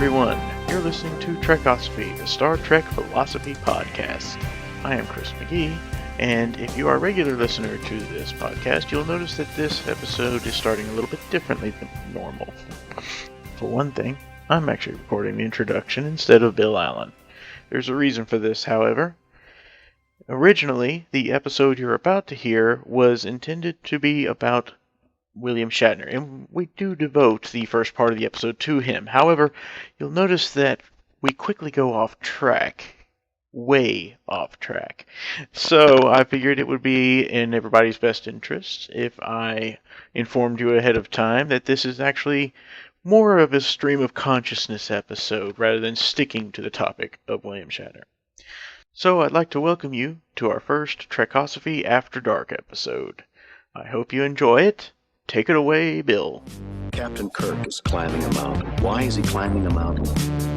everyone. You're listening to Trekosophy, the Star Trek Philosophy Podcast. I am Chris McGee, and if you are a regular listener to this podcast, you'll notice that this episode is starting a little bit differently than normal. For one thing, I'm actually recording the introduction instead of Bill Allen. There's a reason for this, however. Originally, the episode you're about to hear was intended to be about William Shatner, and we do devote the first part of the episode to him. However, you'll notice that we quickly go off track. Way off track. So I figured it would be in everybody's best interest if I informed you ahead of time that this is actually more of a stream of consciousness episode rather than sticking to the topic of William Shatner. So I'd like to welcome you to our first Trekosophy After Dark episode. I hope you enjoy it. Take it away, Bill. Captain Kirk is climbing a mountain. Why is he climbing a mountain?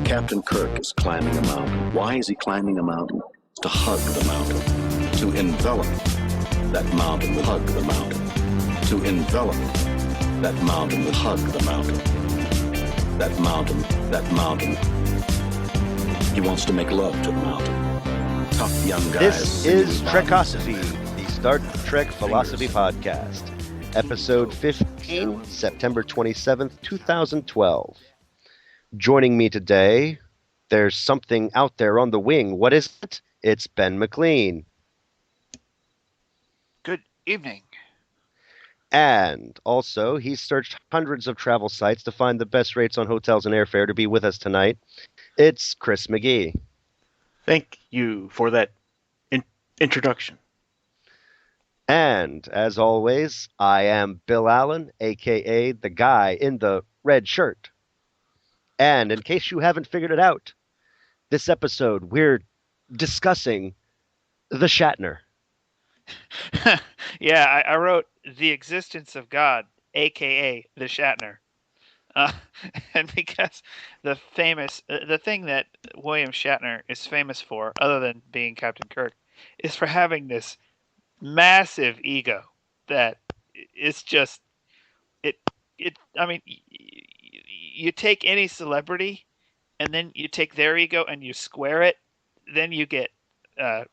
Captain Kirk is climbing a mountain. Why is he climbing a mountain? To hug the mountain. To envelop that mountain will hug the mountain. To envelop that mountain will hug the mountain. That mountain. He wants to make love to the mountain. Tough young guys. This is Trekosophy, the Star Trek Philosophy Podcast. Episode 15, September 27th, 2012. Joining me today, there's something out there on the wing. What is it? It's Ben McLean. Good evening. And also, he's searched hundreds of travel sites to find the best rates on hotels and airfare to be with us tonight. It's Chris McGee. Thank you for that introduction. And, as always, I am Bill Allen, a.k.a. the guy in the red shirt. And in case you haven't figured it out, this episode we're discussing the Shatner. Yeah, I wrote The Existence of God, a.k.a. the Shatner. And because the thing that William Shatner is famous for, other than being Captain Kirk, is for having this massive ego that it's just I mean, you take any celebrity and then you take their ego and you square it, then you get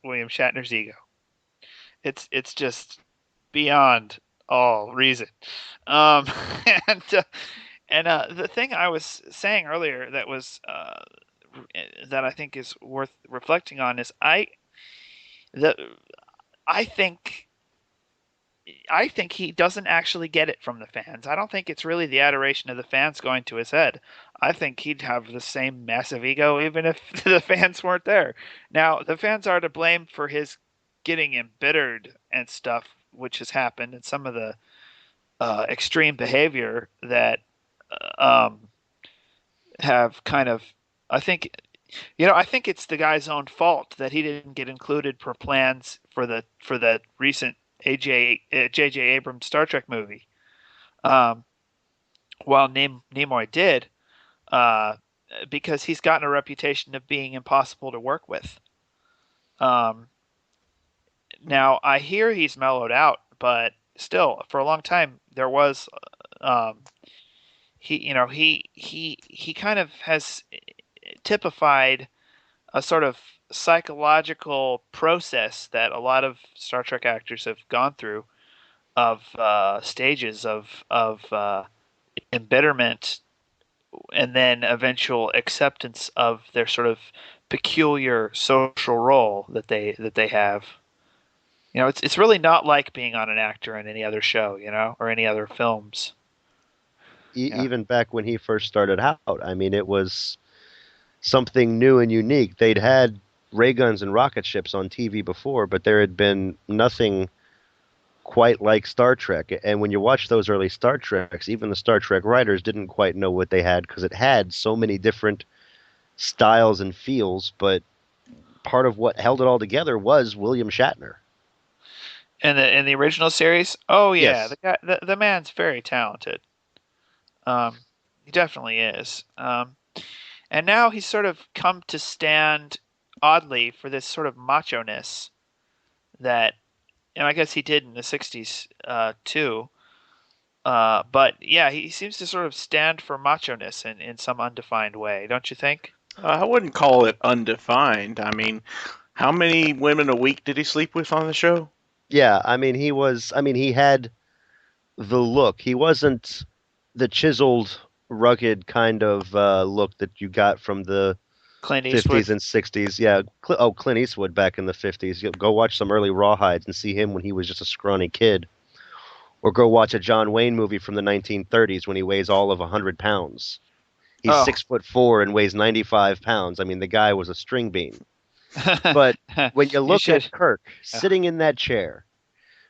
William Shatner's ego. It's just beyond all reason. And the thing I was saying earlier that was that I think is worth reflecting on is I think he doesn't actually get it from the fans. I don't think it's really the adoration of the fans going to his head. I think he'd have the same massive ego even if the fans weren't there. Now, the fans are to blame for his getting embittered and stuff, which has happened, and some of the extreme behavior that have kind of, I think it's the guy's own fault that he didn't get included per plans for the recent J.J. Abrams Star Trek movie. While Nimoy did, because he's gotten a reputation of being impossible to work with. Now I hear he's mellowed out, but still, for a long time there was he kind of has typified a sort of psychological process that a lot of Star Trek actors have gone through of stages of embitterment and then eventual acceptance of their sort of peculiar social role that they have. You know, it's really not like being on an actor in any other show, or any other films. Even back when he first started out, I mean, it was something new and unique. They'd had ray guns and rocket ships on TV before, but there had been nothing quite like Star Trek. And when you watch those early Star Treks, even the Star Trek writers didn't quite know what they had because it had so many different styles and feels, but part of what held it all together was William Shatner. In the original series? Oh yeah, Yes. the man's very talented. He definitely is. And now he's sort of come to stand oddly for this sort of macho-ness that, and I guess he did in the 60s too, But yeah, he seems to sort of stand for macho-ness in some undefined way, don't you think? I wouldn't call it undefined. I mean, how many women a week did he sleep with on the show? Yeah, I mean, he had the look. He wasn't the chiseled, rugged kind of look that you got from the Clint Eastwood. 50s and 60s. Yeah, Clint Eastwood back in the 50s. You go watch some early Rawhides and see him when he was just a scrawny kid. Or go watch a John Wayne movie from the 1930s when he weighs all of 100 pounds. He's Oh. 6'4" and weighs 95 pounds. I mean, the guy was a string bean. But when you You look should. at Kirk Oh. sitting in that chair,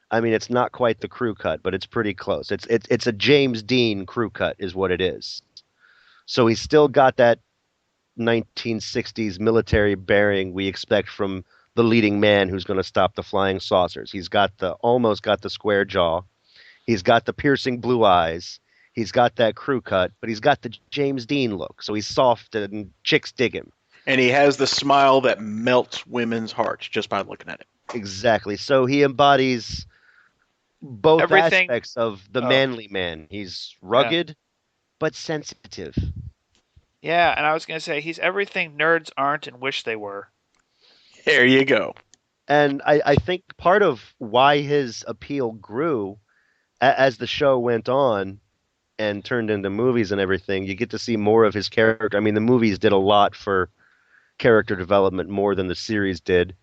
I mean, it's not quite the crew cut, but it's pretty close. It's a James Dean crew cut, is what it is. So he's still got that 1960s military bearing we expect from the leading man who's going to stop the flying saucers. He's got the almost got the square jaw. He's got the piercing blue eyes. He's got that crew cut, but he's got the James Dean look. So he's soft and chicks dig him. And he has the smile that melts women's hearts just by looking at it. Exactly. So he embodies both Everything. aspects of the Oh. manly man. He's rugged, but sensitive. Yeah, and I was going to say he's everything nerds aren't and wish they were. There you go. And I think part of why his appeal grew as the show went on and turned into movies and everything, you get to see more of his character. I mean, the movies did a lot for character development more than the series did.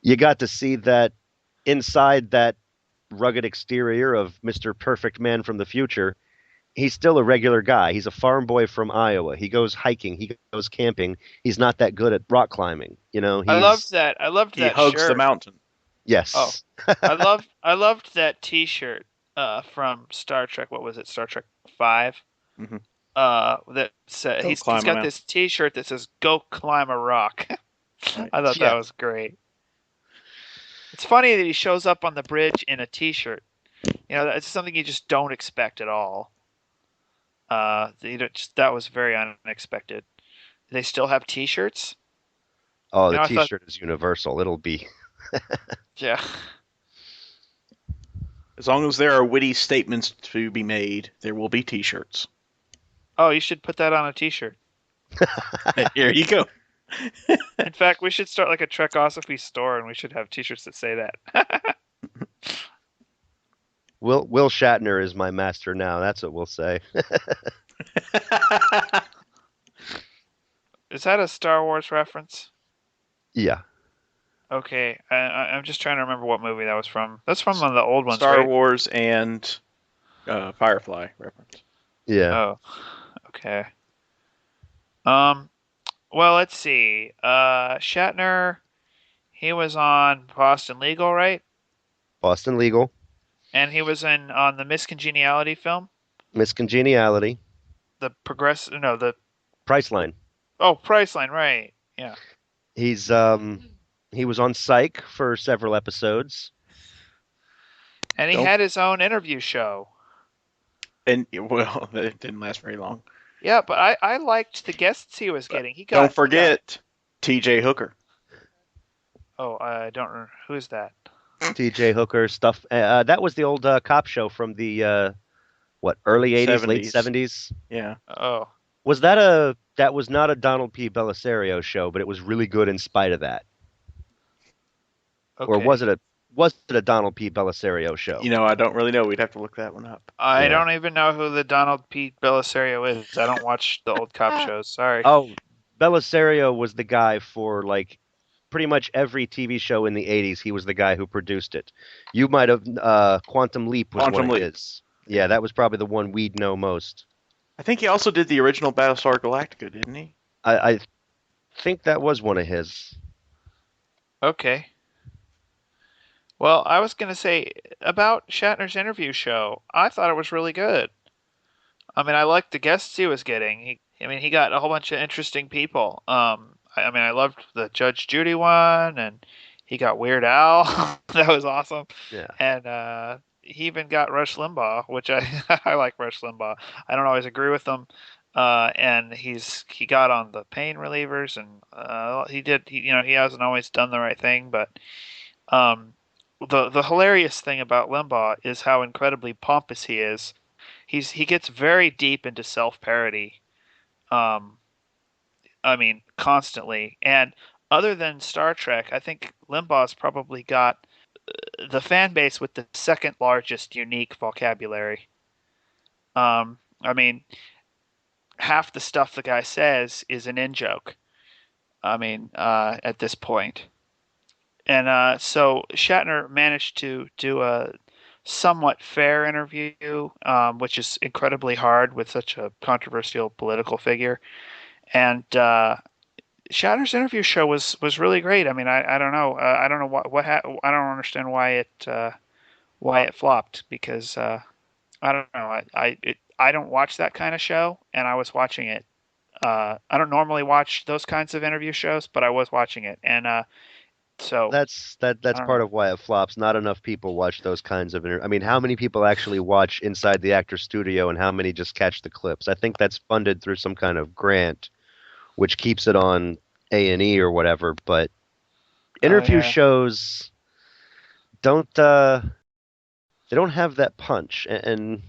You got to see that inside that rugged exterior of Mr. Perfect Man from the future, he's still a regular guy. He's a farm boy from Iowa. He goes hiking. He goes camping. He's not that good at rock climbing. You know, I loved that. I loved He that hugs shirt. the mountain. Yes. Oh, I loved that T-shirt from Star Trek. What was it? Star Trek 5. Mhm. That said, Go he's climb a got mountain. this T-shirt that says "Go climb a rock." Right. I thought Yeah. that was great. It's funny that he shows up on the bridge in a T-shirt. You know, that's something you just don't expect at all. That was very unexpected. They still have T-shirts. Oh, You the know, I thought, T-shirt is universal. It'll be. yeah. As long as there are witty statements to be made, there will be T-shirts. Oh, you should put that on a T-shirt. Here you go. In fact, we should start like a Trekosophy store, and we should have T-shirts that say that. Will Shatner is my master now. That's what we'll say. Is that a Star Wars reference? Yeah. Okay, I'm just trying to remember what movie that was from. That's from one of the old ones, Star right? Wars and Firefly reference. Yeah. Oh, okay. Well, let's see. Shatner, he was on Boston Legal, right? Boston Legal, And he was on the Miss Congeniality film, Miss Congeniality, the Priceline. Priceline, right? Yeah. He was on Psych for several episodes. And he Nope. had his own interview show. And well, it didn't last very long. Yeah, but I liked the guests he was getting. Don't forget T.J. Hooker. Oh, I don't remember. Who's that? T.J. Hooker stuff. That was the old cop show from the early 80s, late 70s. Yeah. Oh. That was not a Donald P. Bellisario show, but it was really good in spite of that. Okay. Or was it a Donald P. Bellisario show? You know, I don't really know. We'd have to look that one up. I Yeah. don't even know who the Donald P. Bellisario is. I don't watch the old cop shows. Sorry. Oh, Bellisario was the guy for like pretty much every TV show in the 80s. He was the guy who produced it. You might have Quantum Leap was Quantum one Leap. of his. Yeah, that was probably the one we'd know most. I think he also did the original Battlestar Galactica, didn't he? I think that was one of his. Okay. Well, I was going to say about Shatner's interview show, I thought it was really good. I mean, I liked the guests he was getting. He got a whole bunch of interesting people. I loved the Judge Judy one, and he got Weird Al. That was awesome. Yeah. And he even got Rush Limbaugh, which I I like Rush Limbaugh. I don't always agree with him. And he got on the pain relievers, and he hasn't always done the right thing, but the hilarious thing about Limbaugh is how incredibly pompous he is, he gets very deep into self-parody. Um, I mean, constantly. And other than Star Trek, I think Limbaugh's probably got the fan base with the second largest unique vocabulary. I mean, half the stuff the guy says is an in joke. I mean, at this point. And so Shatner managed to do a somewhat fair interview, which is incredibly hard with such a controversial political figure. And Shatner's interview show was really great. I mean, I don't know. I don't know I don't understand why it flopped because I don't know. I don't watch that kind of show, and I was watching it. I don't normally watch those kinds of interview shows, but I was watching it, and so I That's don't part know. of why it flops. Not enough people watch those kinds of I mean, how many people actually watch inside the actor studio and how many just catch the clips? I think that's funded through some kind of grant which keeps it on A&E or whatever, but Oh interview yeah. shows don't they don't have that punch and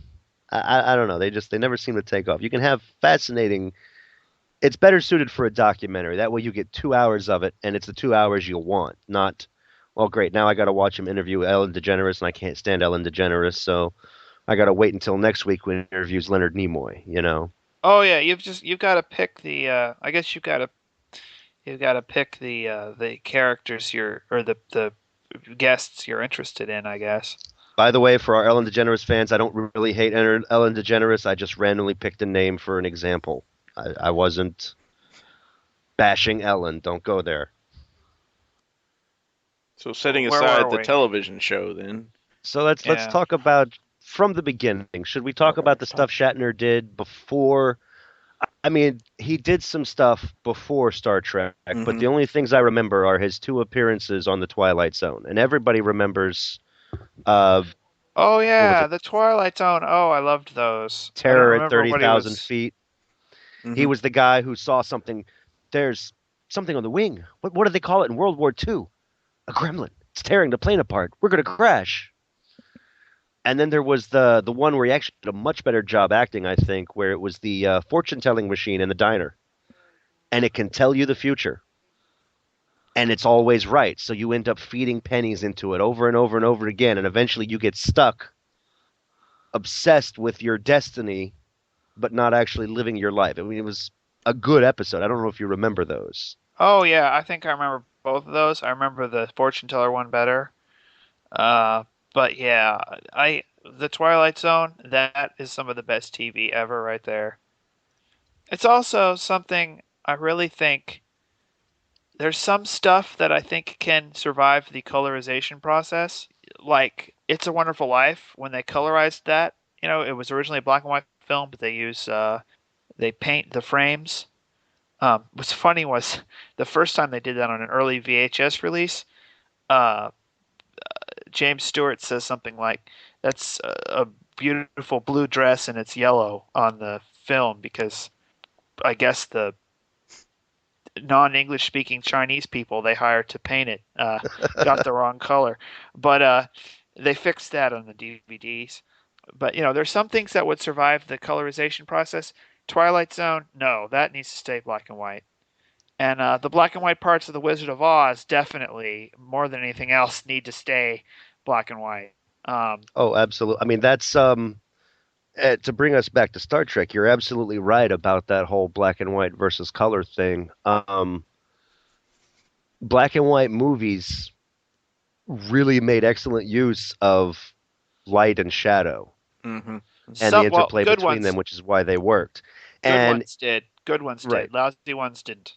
I don't know, they never seem to take off. You can have fascinating. It's better suited for a documentary. That way you get 2 hours of it, and it's the 2 hours you want, not, well, great, now I got to watch him interview Ellen DeGeneres, and I can't stand Ellen DeGeneres, so I got to wait until next week when he interviews Leonard Nimoy, you know? Oh yeah. You've got to pick the. I guess you've got to pick the characters or the guests you're interested in. I guess. By the way, for our Ellen DeGeneres fans, I don't really hate Ellen DeGeneres. I just randomly picked a name for an example. I wasn't bashing Ellen. Don't go there. So setting Where were aside the we? television show, then. So let's Yeah. talk about from the beginning. Should we talk about the stuff Shatner did before? I mean, he did some stuff before Star Trek, but Mm-hmm. the only things I remember are his two appearances on the Twilight Zone, and everybody remembers uh, Oh what was yeah, it, the Twilight Zone. Oh, I loved those. I don't Terror at remember what he 30,000 was. feet. He Mm-hmm. was the guy who saw something. There's something on the wing. What do they call it in World War II? A gremlin. It's tearing the plane apart. We're gonna crash. And then there was the one where he actually did a much better job acting, I think, where it was the fortune telling machine in the diner, and it can tell you the future, and it's always right. So you end up feeding pennies into it over and over and over again, and eventually you get stuck, obsessed with your destiny, but not actually living your life. I mean, it was a good episode. I don't know if you remember those. Oh yeah, I think I remember both of those. I remember the fortune teller one better. Uh, but yeah, I the Twilight Zone, that is some of the best TV ever right there. It's also something I really think there's some stuff that I think can survive the colorization process. Like It's a Wonderful Life, when they colorized that, it was originally a black and white film, but they paint the frames. What's funny was the first time they did that on an early VHS release, uh, James Stewart says something like, "That's a beautiful blue dress and it's yellow on the film," because I guess the non-English speaking Chinese people they hired to paint it got the wrong color. But they fixed that on the DVDs. But there's some things that would survive the colorization process. Twilight Zone, no, that needs to stay black and white. And the black and white parts of The Wizard of Oz definitely, more than anything else, need to stay black and white. Oh, absolutely. I mean, that's to bring us back to Star Trek. You're absolutely right about that whole black and white versus color thing. Black and white movies really made excellent use of light and shadow Mm-hmm. and the Well, interplay between them, which is why they worked. good And ones did. Good ones right, did. Lousy ones didn't.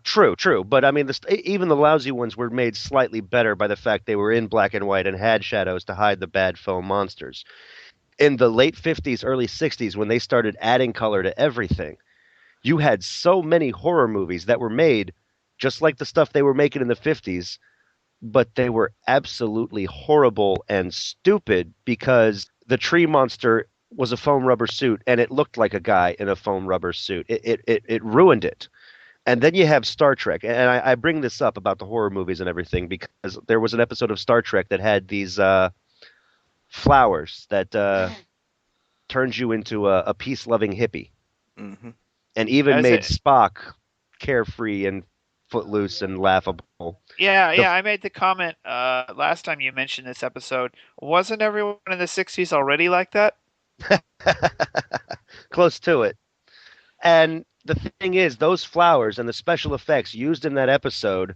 true. But I mean, even the lousy ones were made slightly better by the fact they were in black and white and had shadows to hide the bad foam monsters. In the late 50s, early 60s, when they started adding color to everything, you had so many horror movies that were made just like the stuff they were making in the 50s, but they were absolutely horrible and stupid because the tree monster was a foam rubber suit and it looked like a guy in a foam rubber suit. It ruined it. And then you have Star Trek. And I bring this up about the horror movies and everything because there was an episode of Star Trek that had these flowers that turns you into a peace-loving hippie. Mm-hmm. And even As made it- Spock carefree and footloose and laughable. The- I made the comment last time you mentioned this episode. Wasn't everyone in the '60s already like that? Close to it. And the thing is, those flowers and the special effects used in that episode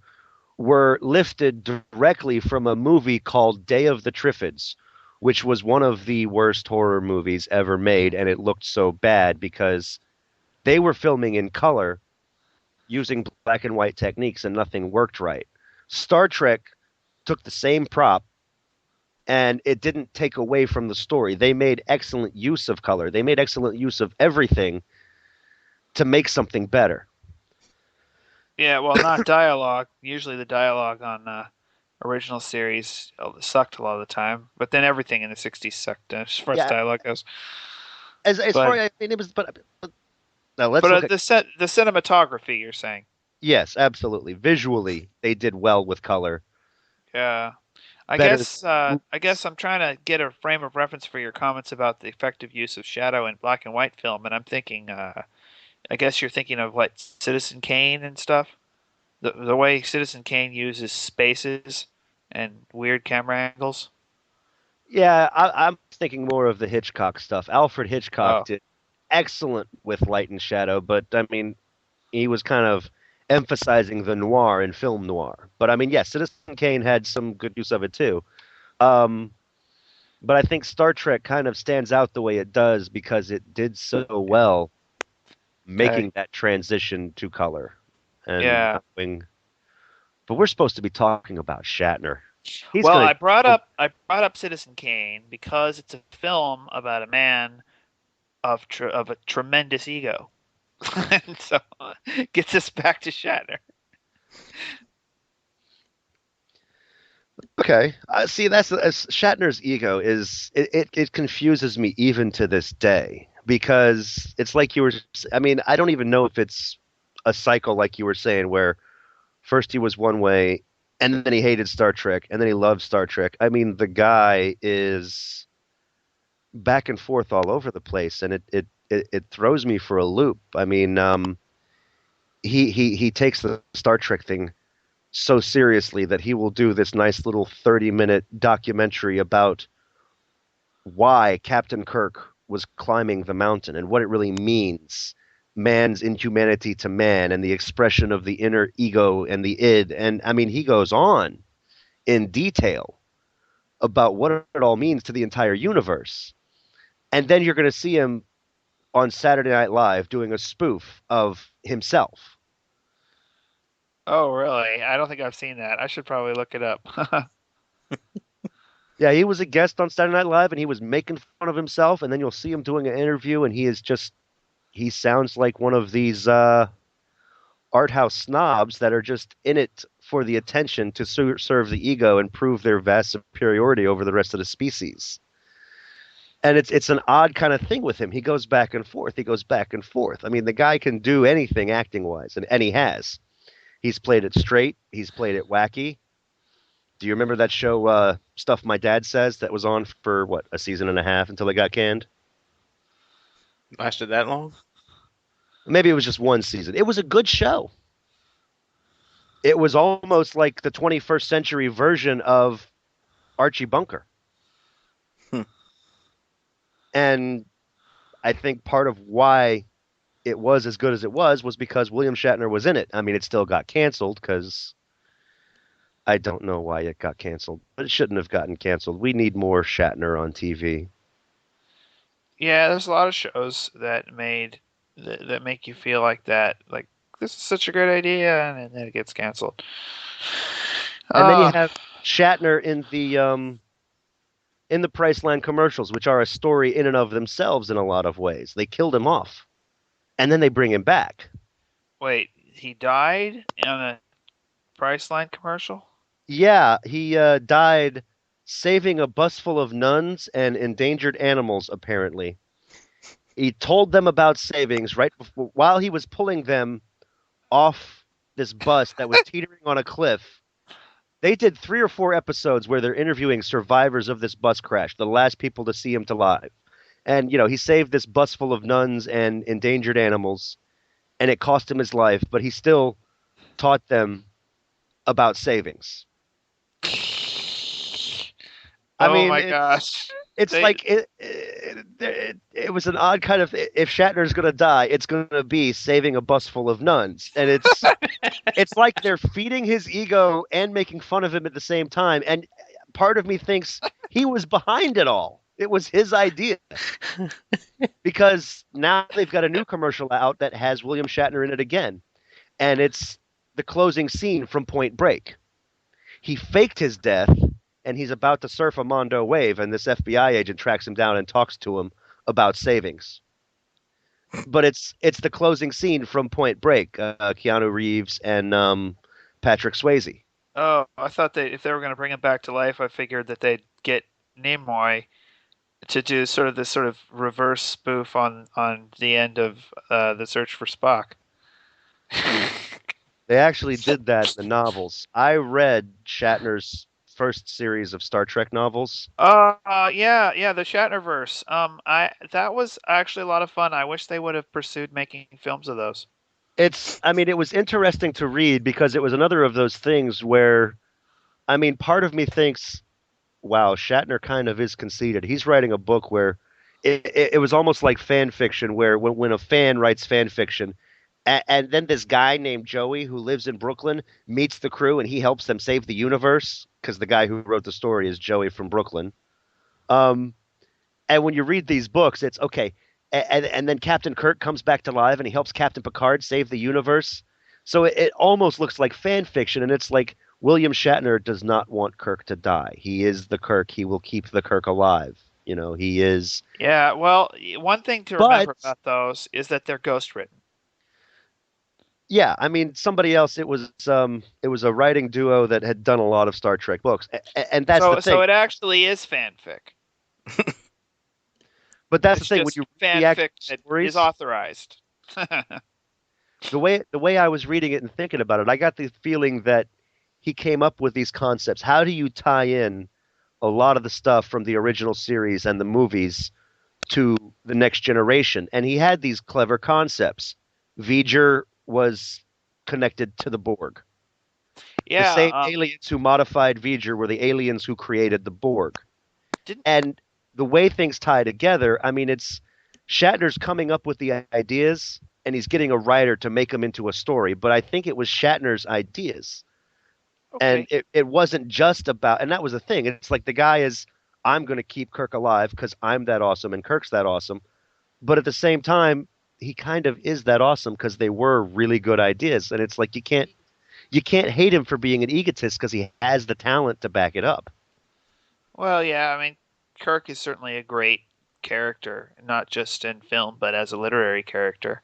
were lifted directly from a movie called Day of the Triffids, which was one of the worst horror movies ever made, and it looked so bad because they were filming in color using black and white techniques and nothing worked right. Star Trek took the same prop and it didn't take away from the story. They made excellent use of color. They made excellent use of everything to make something better. Yeah, well, not dialogue. Usually the dialogue on original series sucked a lot of the time, but then everything in the '60s sucked as far as Yeah, dialogue goes. as far But as I mean, it was. But now let's look at. the cinematography, you're saying? Yes, absolutely. Visually, they did well with color. Yeah. Better. I guess I'm trying to get a frame of reference for your comments about the effective use of shadow in black and white film, and I'm thinking, I guess you're thinking of what Citizen Kane and stuff. The way Citizen Kane uses spaces and weird camera angles. Yeah, I'm thinking more of the Hitchcock stuff. Alfred Hitchcock Oh, did excellent with light and shadow, but I mean, he was kind of emphasizing the noir in film noir. But I mean, yes, Citizen Kane had some good use of it too. Um, but I think Star Trek kind of stands out the way it does because it did so well okay. making that transition to color and Yeah. knowing. But we're supposed to be talking about Shatner. He's Well, gonna. I brought up Citizen Kane because it's a film about a man of a tremendous ego, and so gets us back to Shatner. Okay, see, that's Shatner's ego is it confuses me even to this day because it's like you were. I mean, I don't even know if it's a cycle like you were saying where first he was one way and then he hated Star Trek and then he loved Star Trek. I mean, the guy is back and forth all over the place, and it throws me for a loop. I mean, he takes the Star Trek thing so seriously that he will do this nice little 30-minute documentary about why Captain Kirk was climbing the mountain and what it really means, man's inhumanity to man and the expression of the inner ego and the id. And I mean, he goes on in detail about what it all means to the entire universe. And then you're going to see him on Saturday Night Live doing a spoof of himself. Oh, really? I don't think I've seen that. I should probably look it up. Yeah, he was a guest on Saturday Night Live and he was making fun of himself. And then you'll see him doing an interview and he sounds like one of these art house snobs that are just in it for the attention to serve the ego and prove their vast superiority over the rest of the species. And it's an odd kind of thing with him. He goes back and forth. He goes back and forth. I mean, the guy can do anything acting wise, and he has. He's played it straight. He's played it wacky. Do you remember that show, Stuff My Dad Says, that was on for, what, a season and a half until it got canned? Lasted that long? Maybe it was just one season. It was a good show. It was almost like the 21st century version of Archie Bunker. Hmm. And I think part of why it was as good as it was because William Shatner was in it. I mean, it still got canceled because I don't know why it got canceled, but it shouldn't have gotten canceled. We need more Shatner on TV. Yeah, there's a lot of shows that make you feel like that. Like, this is such a great idea, and then it gets canceled. And then you Ah, have Shatner in the Priceline commercials, which are a story in and of themselves in a lot of ways. They killed him off, and then they bring him back. wait, he died in a Priceline commercial? Yeah, he died saving a bus full of nuns and endangered animals, apparently. He told them about savings right before, while he was pulling them off this bus that was teetering on a cliff. They did 3 or 4 episodes where they're interviewing survivors of this bus crash, the last people to see him alive. And he saved this bus full of nuns and endangered animals, and it cost him his life, but he still taught them about savings. I Oh mean, my gosh. it's They like it was an odd kind of, if Shatner's going to die, it's going to be saving a bus full of nuns, and it's like they're feeding his ego and making fun of him at the same time. And part of me thinks he was behind it all. It was his idea, because now they've got a new commercial out that has William Shatner in it again, and it's the closing scene from Point Break. He faked his death, and he's about to surf a Mondo wave, and this FBI agent tracks him down and talks to him about savings. But it's the closing scene from Point Break, Keanu Reeves and Patrick Swayze. Oh, I thought if they were going to bring him back to life, I figured that they'd get Nimoy to do this sort of reverse spoof on the end of The Search for Spock. They actually did that in the novels. I read Shatner's first series of Star Trek novels. Yeah, the Shatnerverse. That was actually a lot of fun. I wish they would have pursued making films of those. It was interesting to read because it was another of those things where, part of me thinks, wow, Shatner kind of is conceited. He's writing a book where it was almost like fan fiction, where when a fan writes fan fiction, and then this guy named Joey who lives in Brooklyn meets the crew and he helps them save the universe, because the guy who wrote the story is Joey from Brooklyn. And when you read these books, it's okay. And then Captain Kirk comes back to life and he helps Captain Picard save the universe. So it almost looks like fan fiction, and it's like William Shatner does not want Kirk to die. He is the Kirk. He will keep the Kirk alive. He is. Yeah, well, one thing to remember about those is that they're ghost written. Yeah, somebody else. It was a writing duo that had done a lot of Star Trek books, and that's the thing. So it actually is fanfic. But that's the thing, when you read the fanfic that is authorized. the way I was reading it and thinking about it, I got the feeling that he came up with these concepts. How do you tie in a lot of the stuff from the original series and the movies to the next generation? And he had these clever concepts. V'ger was connected to the Borg. Yeah, the same aliens who modified V'ger were the aliens who created the Borg. And the way things tie together, it's Shatner's coming up with the ideas, and he's getting a writer to make them into a story. But I think it was Shatner's ideas. Okay. And it wasn't just about, and that was the thing. It's like the guy is, I'm going to keep Kirk alive because I'm that awesome and Kirk's that awesome. But at the same time, he kind of is that awesome because they were really good ideas. And it's like you can't hate him for being an egotist because he has the talent to back it up. Well, yeah, Kirk is certainly a great character, not just in film, but as a literary character.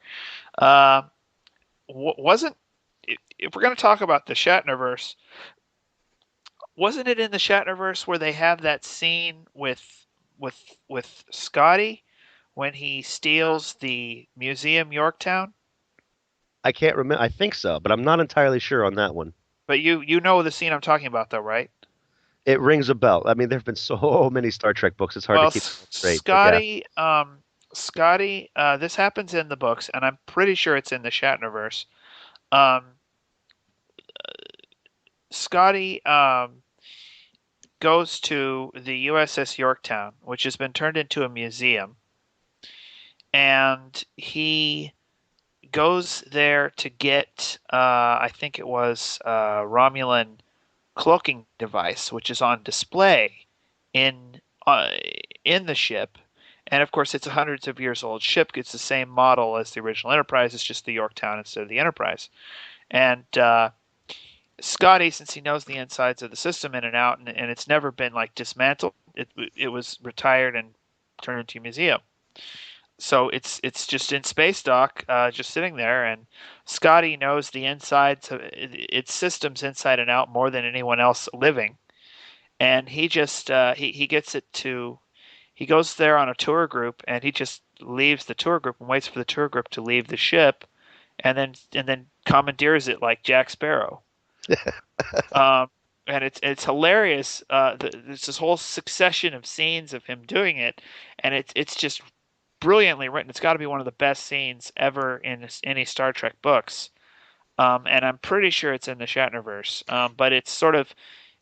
Wasn't, if we're going to talk about the Shatnerverse, wasn't it in the Shatnerverse where they have that scene with Scotty when he steals the Museum Yorktown? I can't remember. I think so, but I'm not entirely sure on that one. But you know the scene I'm talking about, though, right? It rings a bell. There have been so many Star Trek books; it's hard to keep straight. Scotty, Scotty, this happens in the books, and I'm pretty sure it's in the Shatnerverse. Scotty goes to the USS Yorktown, which has been turned into a museum, and he goes there to get, I think it was Romulan cloaking device, which is on display in the ship. And of course, it's a hundreds of years old ship. It's the same model as the original Enterprise. It's just the Yorktown instead of the Enterprise. And Scotty, since he knows the insides of the system in and out, and it's never been dismantled, it was retired and turned into a museum. So it's just in space dock, just sitting there, and Scotty knows the insides of its systems inside and out more than anyone else living. And he just he gets it to, he goes there on a tour group, and he just leaves the tour group and waits for the tour group to leave the ship, and then commandeers it like Jack Sparrow. and it's hilarious. There's this whole succession of scenes of him doing it, and it's just brilliantly written. It's got to be one of the best scenes ever in any Star Trek books. And I'm pretty sure it's in the Shatnerverse. But it's sort of,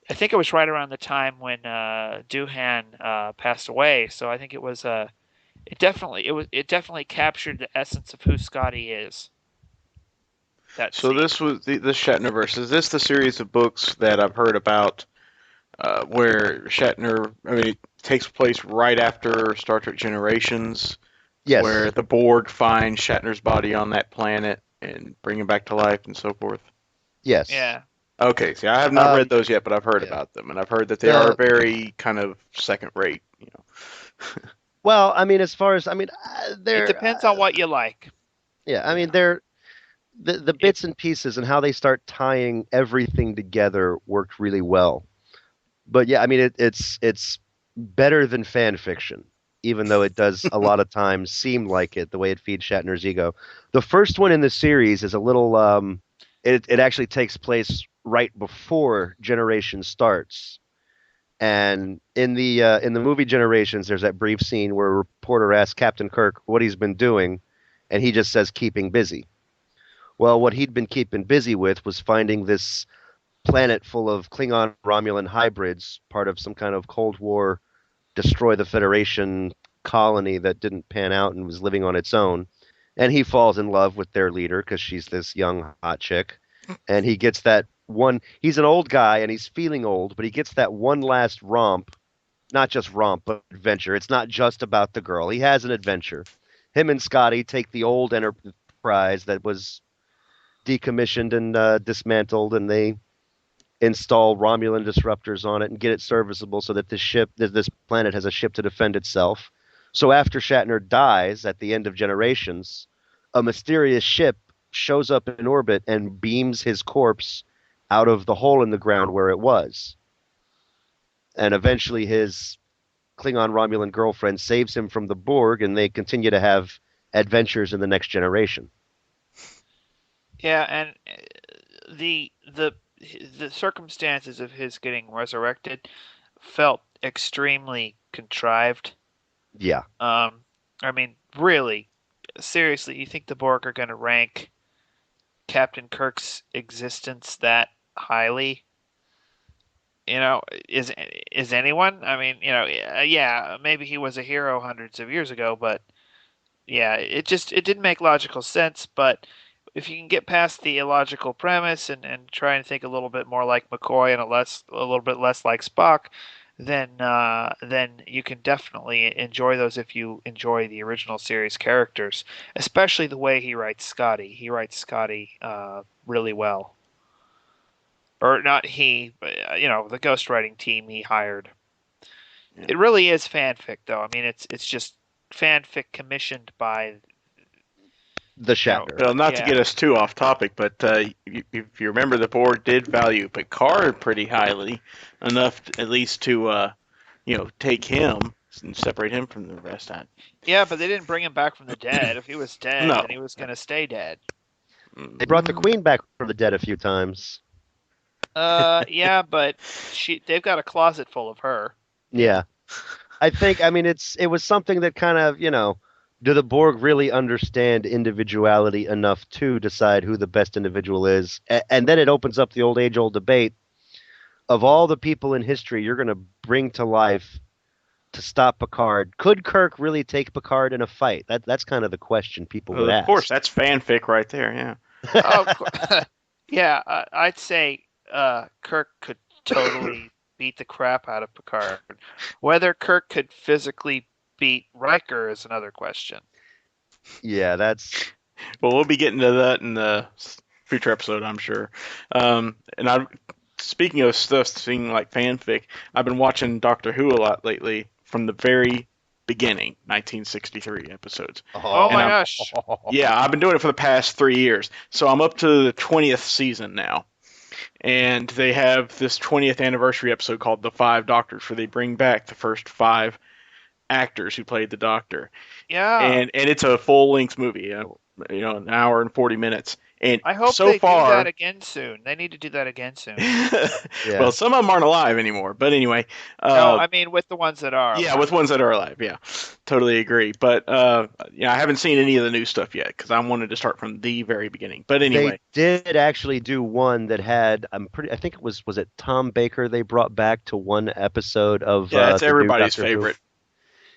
I think it was right around the time when Doohan passed away. So I think it definitely captured the essence of who Scotty is. That So scene. this was the Shatnerverse. Is this the series of books that I've heard about, where Shatner? I mean, it takes place right after Star Trek Generations, Yes. where the Borg find Shatner's body on that planet and bring him back to life and so forth. Yes. Yeah. Okay, see, I have not read those yet, but I've heard Yeah. about them, and I've heard that they are very kind of second rate. Well, I mean, they're It depends on what you like. yeah. I mean, they're the bits and pieces and how they start tying everything together worked really well. But yeah, I mean, it's better than fan fiction, even though it does a lot of times seem like it, the way it feeds Shatner's ego. The first one in the series is a little. It actually takes place right before Generation starts. And in the movie Generations, there's that brief scene where a reporter asks Captain Kirk what he's been doing, and he just says keeping busy. Well, what he'd been keeping busy with was finding this planet full of Klingon Romulan hybrids, part of some kind of Cold War destroy the Federation colony that didn't pan out and was living on its own. And he falls in love with their leader because she's this young hot chick. And he gets that one. He's an old guy and he's feeling old, but he gets that one last romp, not just romp, but adventure. It's not just about the girl. He has an adventure. Him and Scotty take the old Enterprise that was decommissioned and dismantled, and they install Romulan disruptors on it and get it serviceable so that this planet has a ship to defend itself. So after Shatner dies at the end of Generations, a mysterious ship shows up in orbit and beams his corpse out of the hole in the ground where it was. And eventually his Klingon Romulan girlfriend saves him from the Borg, and they continue to have adventures in the next generation. Yeah, and the circumstances of his getting resurrected felt extremely contrived. Yeah. I mean, really, seriously, you think the Borg are going to rank Captain Kirk's existence that highly? Is anyone? I mean, yeah, maybe he was a hero hundreds of years ago, but yeah, it didn't make logical sense. But if you can get past the illogical premise and try and think a little bit more like McCoy and a little bit less like Spock, then you can definitely enjoy those if you enjoy the original series characters, especially the way he writes Scotty. He writes Scotty really well. Or not he, but the ghostwriting team he hired. Yeah. It really is fanfic, though. I mean, it's just fanfic commissioned by The Shatner. Well, not to get us too off topic, but if you remember, the board did value Picard pretty highly, enough at least to take him and separate him from the rest. Yeah, but they didn't bring him back from the dead. If he was dead, No. then he was going to stay dead. They brought the Queen back from the dead a few times. Yeah, but they've got a closet full of her. Yeah. I mean, it was something that kind of, do the Borg really understand individuality enough to decide who the best individual is? And then it opens up the age-old debate of all the people in history you're going to bring to life to stop Picard. Could Kirk really take Picard in a fight? That's kind of the question people would ask. Of course, that's fanfic right there, yeah. Oh, yeah, I'd say Kirk could totally beat the crap out of Picard. Whether Kirk could physically beat Riker is another question. Yeah, that's... Well, we'll be getting to that in the future episode, I'm sure. Speaking of stuff seeming like fanfic, I've been watching Doctor Who a lot lately from the very beginning, 1963 episodes. Oh my gosh. Yeah, I've been doing it for the past 3 years. So I'm up to the 20th season now. And they have this 20th anniversary episode called The Five Doctors, where they bring back the first 5 actors who played the Doctor. Yeah. And it's a full-length movie, an hour and 40 minutes. And I hope so they far, do that again soon. They need to do that again soon. Yeah. well, some of them aren't alive anymore. But anyway, No, I mean with the ones that are yeah, alive. with ones that are alive, yeah, totally agree. But yeah, I haven't seen any of the new stuff yet because I wanted to start from the very beginning. But They anyway, did actually do one that had I think it was it Tom Baker they brought back to one episode of yeah, it's the new everybody's Doctor Who. favorite.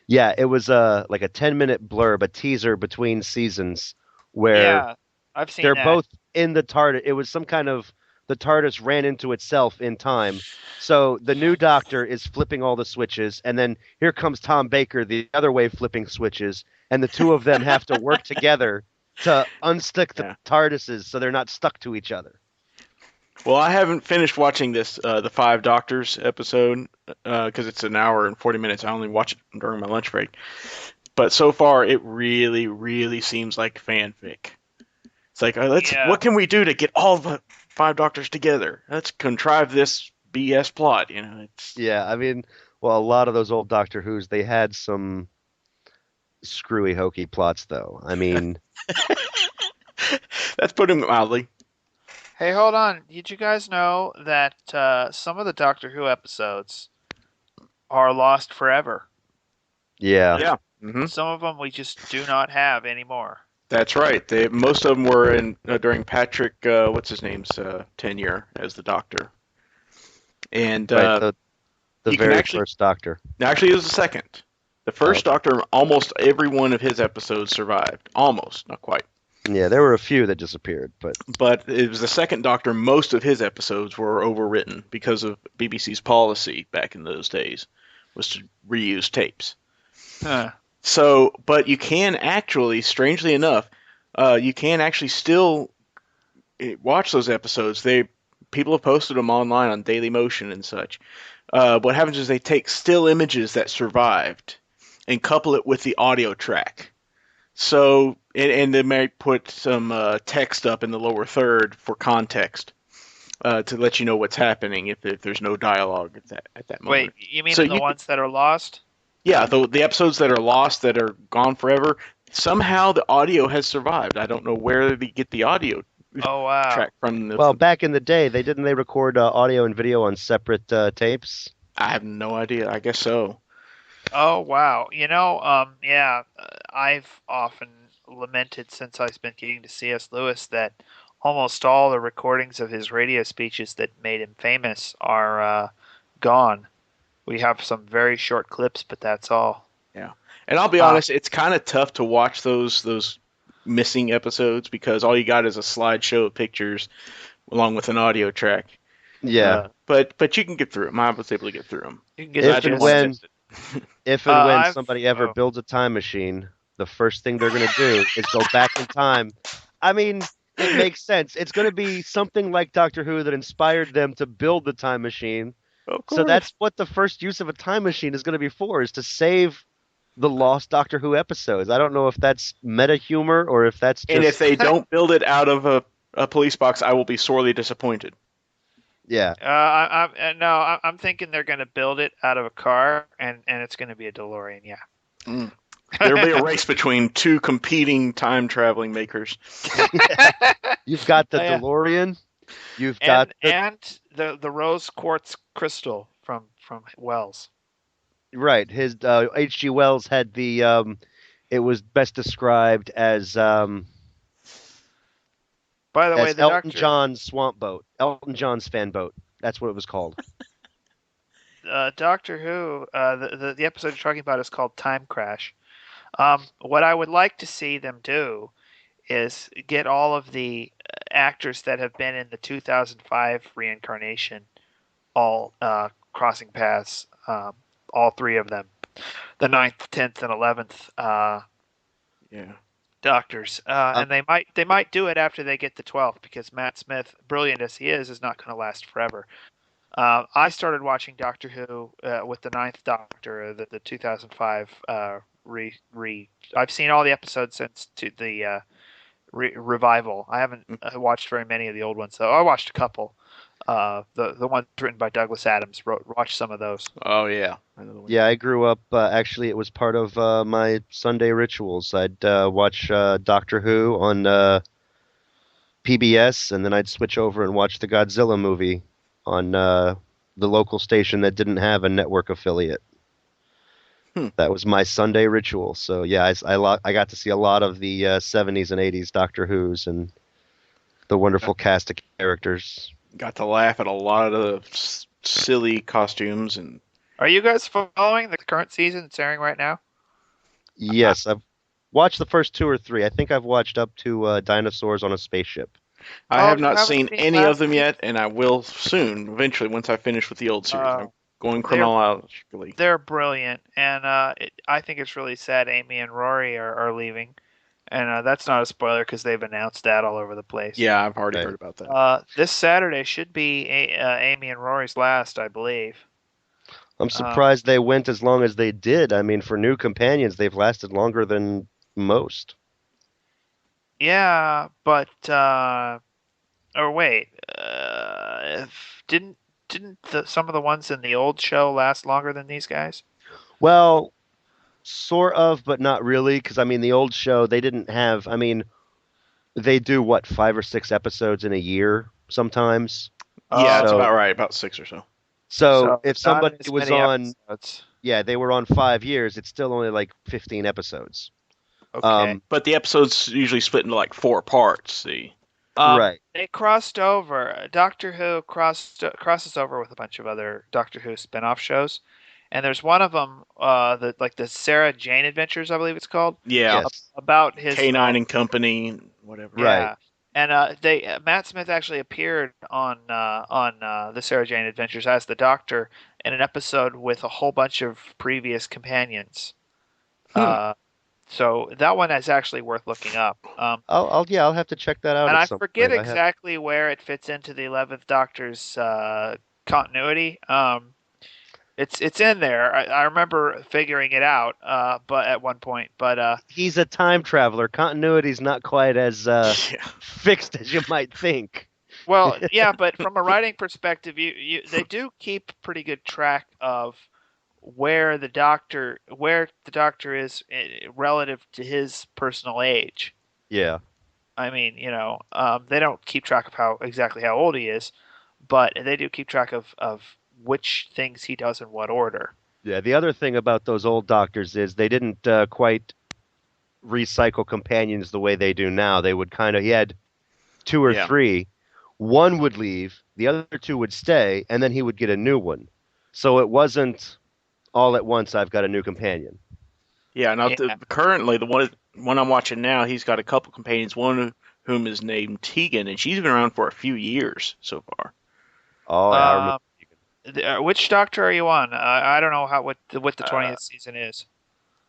Yeah, it was like a 10-minute blurb, a teaser between seasons where Yeah, I've seen they're that. both in the TARDIS. It was some kind of the TARDIS ran into itself in time. So the new Doctor is flipping all the switches, and then here comes Tom Baker the other way flipping switches, and the two of them have to work together to unstick the Yeah. TARDISes so they're not stuck to each other. Well, I haven't finished watching this the Five Doctors episode because it's an hour and 40 minutes. I only watch it during my lunch break. But so far, it really, really seems like fanfic. It's like what can we do to get all the Five Doctors together? Let's contrive this BS plot. It's Yeah, I mean, well, a lot of those old Doctor Who's they had some screwy hokey plots though. I mean, that's putting it mildly. Hey, hold on. Did you guys know that some of the Doctor Who episodes are lost forever? yeah. Yeah. Hmm. Some of them we just do not have anymore. That's right. Most of them were in during Patrick, what's his name's tenure as the Doctor, and Right, the you can very actually first Doctor. actually it was the second. The first Oh. Doctor, almost every one of his episodes survived. Almost, not quite. Yeah, there were a few that disappeared, but But it was the second Doctor. Most of his episodes were overwritten because of BBC's policy back in those days was to reuse tapes. Huh. So, but you can actually, strangely enough, you can actually still watch those episodes. People have posted them online on Daily Motion and such. What happens is they take still images that survived and couple it with the audio track. So, and they might put some text up in the lower third for context to let you know what's happening if there's no dialogue at that moment. Wait, you mean So the ones that are lost? Yeah, the episodes that are lost, that are gone forever, somehow the audio has survived. I don't know where they get the audio Oh, wow. track from. well, back in the day, they record audio and video on separate tapes. I have no idea. I guess so. Oh, wow. Yeah, I've often lamented since I've been getting to C.S. Lewis that almost all the recordings of his radio speeches that made him famous are gone. We have some very short clips, but that's all. Yeah, and I'll be honest, it's kind of tough to watch those missing episodes because all you got is a slideshow of pictures along with an audio track. Yeah, but you can get through them. I was able to get through them. You can get If that and just- when- if and when I've- somebody ever oh. builds a time machine, the first thing they're going to do is go back in time. I mean, it makes sense. It's going to be something like Doctor Who that inspired them to build the time machine. Of So course. that's what the first use of a time machine is going to be for, is to save the lost Doctor Who episodes. I don't know if that's meta humor or if that's just... And if they don't build it out of a police box, I will be sorely disappointed. Yeah. I'm thinking they're going to build it out of a car, and it's going to be a DeLorean. Yeah. There'll be a race between two competing time traveling makers. You've got the Oh, yeah. DeLorean. You've got and the rose quartz crystal from Wells. right. His H.G. Wells had the it was best described as By the way, as the Elton Doctor, John's swamp boat. Elton John's fan boat. That's what it was called. Doctor Who, the episode you're talking about is called Time Crash. What I would like to see them do is get all of the actors that have been in the 2005 reincarnation all crossing paths, all three of them, the 9th, 10th, and 11th Yeah. Doctors, and they might do it after they get the 12th, because Matt Smith, brilliant as he is not going to last forever. I started watching Doctor Who with the 9th Doctor, the 2005 I've seen all the episodes since the revival. I haven't watched very many of the old ones, though. I watched a couple. The ones written by Douglas Adams. Watched some of those. Oh yeah. Another one. Yeah, I grew up. Actually, it was part of my Sunday rituals. I'd watch Doctor Who on PBS, and then I'd switch over and watch the Godzilla movie on the local station that didn't have a network affiliate. That was my Sunday ritual. So yeah, I got to see a lot of the 70s and 80s Doctor Who's and the wonderful cast of characters. Got to laugh at a lot of the silly costumes and. Are you guys following the current season that's airing right now? Yes, I've watched the first 2 or 3. I think I've watched up to Dinosaurs on a Spaceship. I have you not haven't seen seen any of last them season? yet, and I will soon, eventually, once I finish with the old series. I'm going chronologically. They're brilliant, and I think it's really sad Amy and Rory are leaving. And that's not a spoiler because they've announced that all over the place. Yeah, I've already Right. heard about that. This Saturday should be Amy and Rory's last, I believe. I'm surprised they went as long as they did. I mean, for new companions, they've lasted longer than most. Yeah, but or wait, didn't some of the ones in the old show last longer than these guys? Well, sort of, but not really, because I mean, the old show, they didn't have, I mean, they do what, 5 or 6 episodes in a year sometimes. Yeah, that's So- about right, about 6 or so. So if not somebody as was many on, episodes. yeah, they were on 5 years, it's still only like 15 episodes. Okay. But the episodes usually split into like 4 parts. See, Right. They crossed over. Doctor Who crosses over with a bunch of other Doctor Who spin-off shows, and there's one of them, the Sarah Jane Adventures, I believe it's called, yeah, Yes. about his K9 and Company, and whatever. Right. Yeah, and Matt Smith actually appeared on the Sarah Jane Adventures as the Doctor in an episode with a whole bunch of previous companions. So that one is actually worth looking up. I'll have to check that out. And at I some forget point. exactly where it fits into the 11th Doctor's continuity. It's in there. I remember figuring it out, but at one point. But He's a time traveler. Continuity's not quite as Yeah. fixed as you might think. well, yeah. But from a writing perspective, they do keep pretty good track of where the Doctor is relative to his personal age. Yeah. I mean, they don't keep track of exactly how old he is, but they do keep track of which things he does in what order. Yeah. The other thing about those old doctors is they didn't quite recycle companions the way they do now. They would he had 2 or Yeah. 3. One would leave, the other 2 would stay, and then he would get a new one. So it wasn't all at once, I've got a new companion. Yeah, now Yeah. currently the one I'm watching now, he's got a couple companions. One of whom is named Tegan, and she's been around for a few years so far. Oh, I remember. Which Doctor are you on? I don't know what the 20th season is.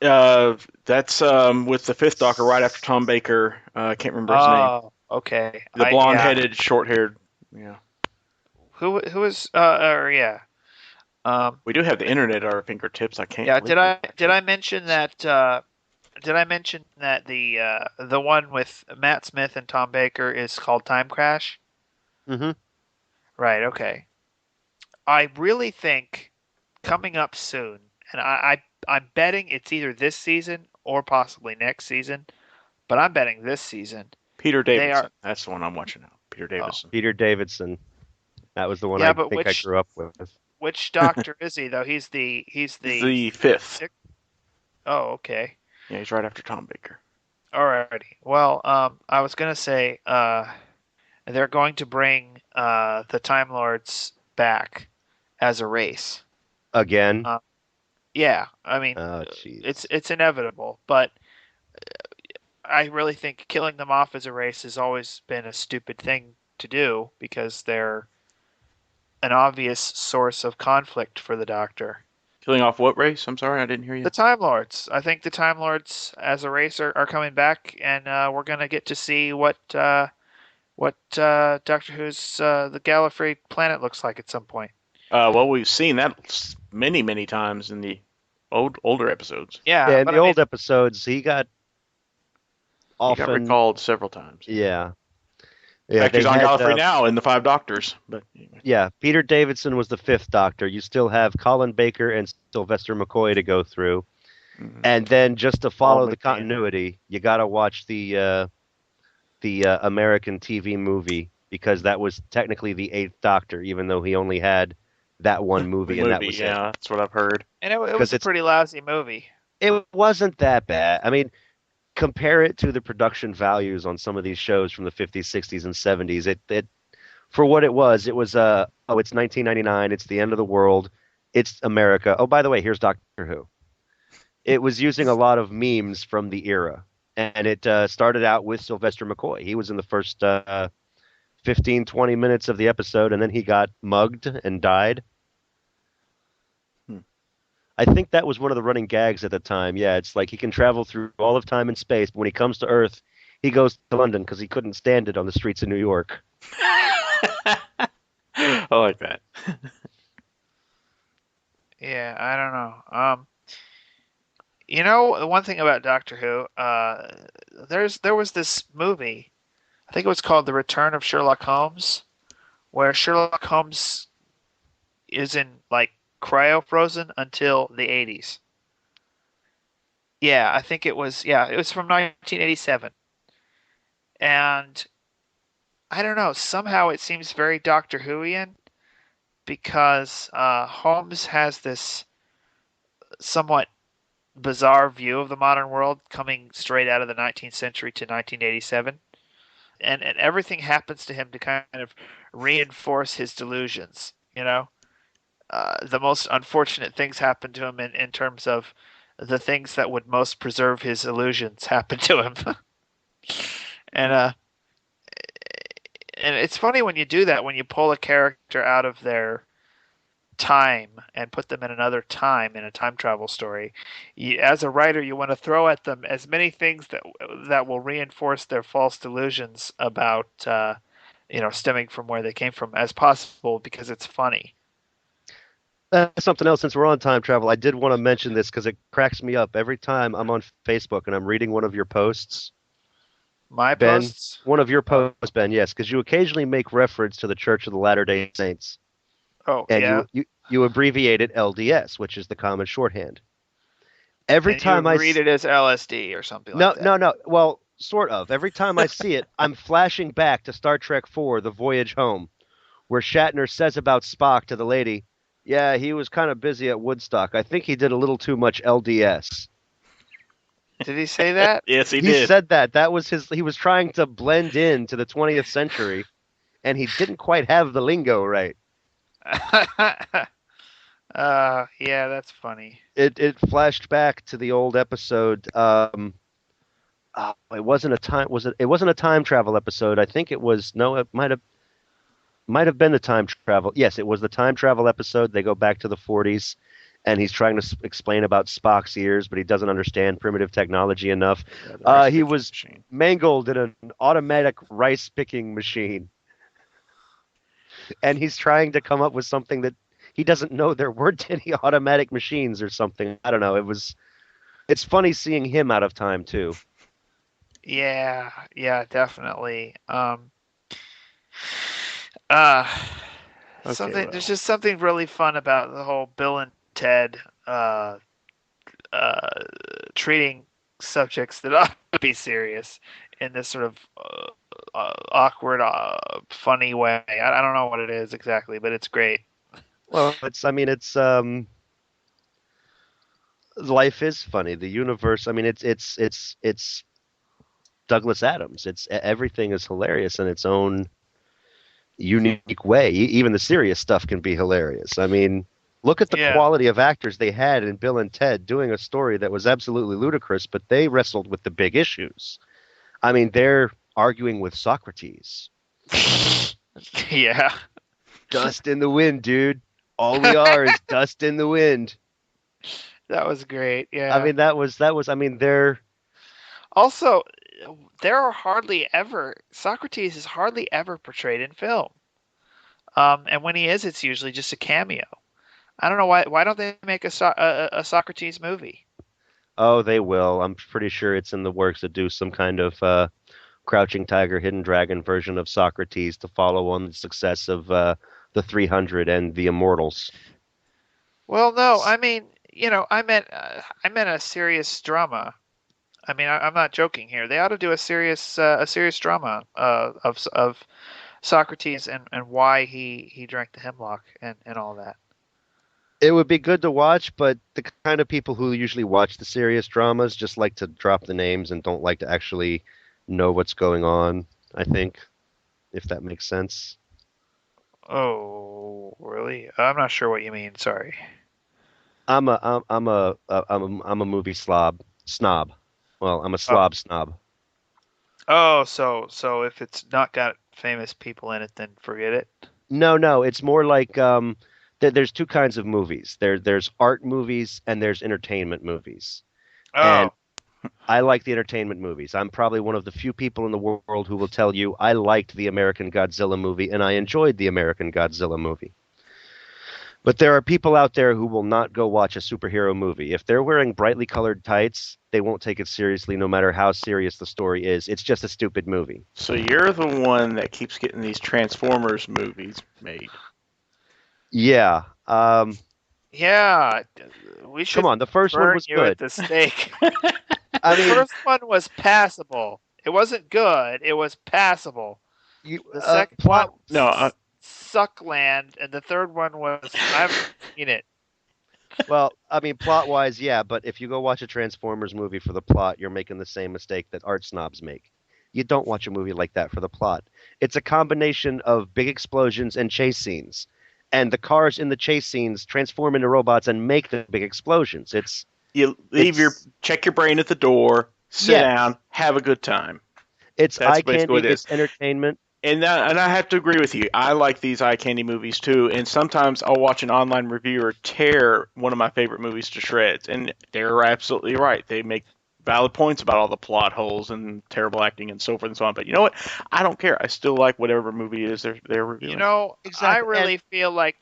That's with the 5th Doctor, right after Tom Baker. I can't remember his name. Oh, okay. The blonde-headed, short-haired. Yeah. Who is? Yeah. We do have the internet at our fingertips. I can't. Yeah. believe Did I mention that? Did I mention that the one with Matt Smith and Tom Baker is called Time Crash? Mm-hmm. Right. Okay. I really think coming up soon, and I'm betting it's either this season or possibly next season, but I'm betting this season. Peter They Davidson. are- That's the one I'm watching now. Peter Davidson. Peter Davidson. That was the one Yeah, I but think I which- grew up with. Which Doctor is he though? He's the The 5th. Oh, okay. Yeah, he's right after Tom Baker. Alrighty. Well, I was gonna say they're going to bring the Time Lords back as a race. Again. Yeah, I mean, Oh, jeez. it's inevitable, but I really think killing them off as a race has always been a stupid thing to do because they're an obvious source of conflict for the Doctor. Killing off what race? I'm sorry, I didn't hear you. The Time Lords. I think the Time Lords as a race are coming back, and we're gonna get to see what Doctor Who's the Gallifrey planet looks like at some point. Well, we've seen that many, many times in the older episodes. Yeah, Yeah, in but the I mean, old episodes, he got He got often. recalled several times. Yeah. In Yeah, fact, he's they on had, Gallifrey now in the 5 Doctors. But anyway. Yeah, Peter Davidson was the 5th Doctor. You still have Colin Baker and Sylvester McCoy to go through. Mhm. And then just to follow the McMahon. continuity, you got to watch the the American TV movie because that was technically the Eighth Doctor, even though he only had that one movie and that was it. Yeah, that's what I've heard. And it was Because a pretty lousy movie. it wasn't that bad. I mean, compare it to the production values on some of these shows from the 50s, 60s, and 70s. It for what it was it's 1999. It's the end of the world. It's America. Oh, by the way, here's Doctor Who. It was using a lot of memes from the era, and it started out with Sylvester McCoy. He was in the first 15, 20 minutes of the episode, and then he got mugged and died. I think that was one of the running gags at the time. Yeah, it's like he can travel through all of time and space, but when he comes to Earth, he goes to London because he couldn't stand it on the streets of New York. I like that. Yeah, I don't know. The one thing about Doctor Who, there was this movie, I think it was called The Return of Sherlock Holmes, where Sherlock Holmes is in like cryo-frozen until the 80s. Yeah, I think it was from 1987. And I don't know, somehow it seems very Doctor Whoian because Holmes has this somewhat bizarre view of the modern world coming straight out of the 19th century to 1987. And everything happens to him to kind of reinforce his delusions, the most unfortunate things happen to him in terms of the things that would most preserve his illusions happen to him. and it's funny when you do that, when you pull a character out of their time and put them in another time in a time travel story. As a writer, you want to throw at them as many things that will reinforce their false delusions about stemming from where they came from as possible because it's funny. Something else, since we're on time travel, I did want to mention this because it cracks me up every time I'm on Facebook and I'm reading one of your posts. My Ben, posts? one of your posts, Ben, yes, because you occasionally make reference to the Church of the Latter-day Saints. Oh, and yeah. you abbreviate it LDS, which is the common shorthand. Every time I read it as LSD or something like that. No. Well, sort of. Every time I see it, I'm flashing back to Star Trek IV, The Voyage Home, where Shatner says about Spock to the lady, "Yeah, he was kind of busy at Woodstock. I think he did a little too much LDS." Did he say that? Yes, he He did. said that. That was he was trying to blend in to the 20th century, and he didn't quite have the lingo right. Yeah, that's funny. It flashed back to the old episode. It wasn't a time. It wasn't a time travel episode. I think it was. No, it might have been the time travel. Yes, it was the time travel episode. They go back to the 40s, and he's trying to explain about Spock's ears, but he doesn't understand primitive technology enough. He was mangled in an automatic rice picking machine, and he's trying to come up with something that he doesn't know there weren't any automatic machines or something. I don't know. It's funny seeing him out of time too. Yeah, definitely. There's just something really fun about the whole Bill and Ted treating subjects that ought to be serious in this sort of awkward, funny way. I don't know what it is exactly, but it's great. Well, life is funny. The universe. I mean, it's Douglas Adams. Everything is hilarious in its own unique way. Even the serious stuff can be hilarious. I mean, look at the quality of actors they had in Bill and Ted doing a story that was absolutely ludicrous, but they wrestled with the big issues. I mean, they're arguing with Socrates. Yeah. Dust in the wind, dude. All we are is dust in the wind. That was great. Yeah. I mean, that was. I mean, they're also, Socrates is hardly ever portrayed in film. And when he is, it's usually just a cameo. I don't know why don't they make a Socrates movie? Oh, they will. I'm pretty sure it's in the works to do some kind of Crouching Tiger, Hidden Dragon version of Socrates to follow on the success of the 300 and the Immortals. Well, no, I mean, I meant a serious drama. I mean, I'm not joking here. They ought to do a serious drama of Socrates and why he drank the hemlock and all that. It would be good to watch, but the kind of people who usually watch the serious dramas just like to drop the names and don't like to actually know what's going on, I think, if that makes sense. Oh, really? I'm not sure what you mean. Sorry. I'm a movie snob. Well, I'm a Oh, slob snob. oh, so if it's not got famous people in it, then forget it. No, it's more like there's two kinds of movies. There's art movies and there's entertainment movies. And Oh, I like the entertainment movies. I'm probably one of the few people in the world who will tell you I liked the American Godzilla movie and I enjoyed the American Godzilla movie. But there are people out there who will not go watch a superhero movie. If they're wearing brightly colored tights, they won't take it seriously no matter how serious the story is. It's just a stupid movie. So you're the one that keeps getting these Transformers movies made. Yeah. yeah. We Come should on, the first one burn was you at good. the stake. I The mean, first one was passable. It wasn't good. It was passable. The second one, plot. No, Suckland, and the third one was I haven't seen it. Well, I mean, plot wise, yeah, but if you go watch a Transformers movie for the plot, you're making the same mistake that art snobs make. You don't watch a movie like that for the plot. It's a combination of big explosions and chase scenes. And the cars in the chase scenes transform into robots and make the big explosions. you It's check your brain at the door, sit yes, down, have a good time. it's That's eye basically candy, what it is. it's entertainment. And I have to agree with you. I like these eye candy movies too. And sometimes I'll watch an online reviewer tear one of my favorite movies to shreds, and they're absolutely right. They make valid points about all the plot holes and terrible acting and so forth and so on. But you know what? I don't care. I still like whatever movie it is they're You reviewing. know, I Exactly. And really feel like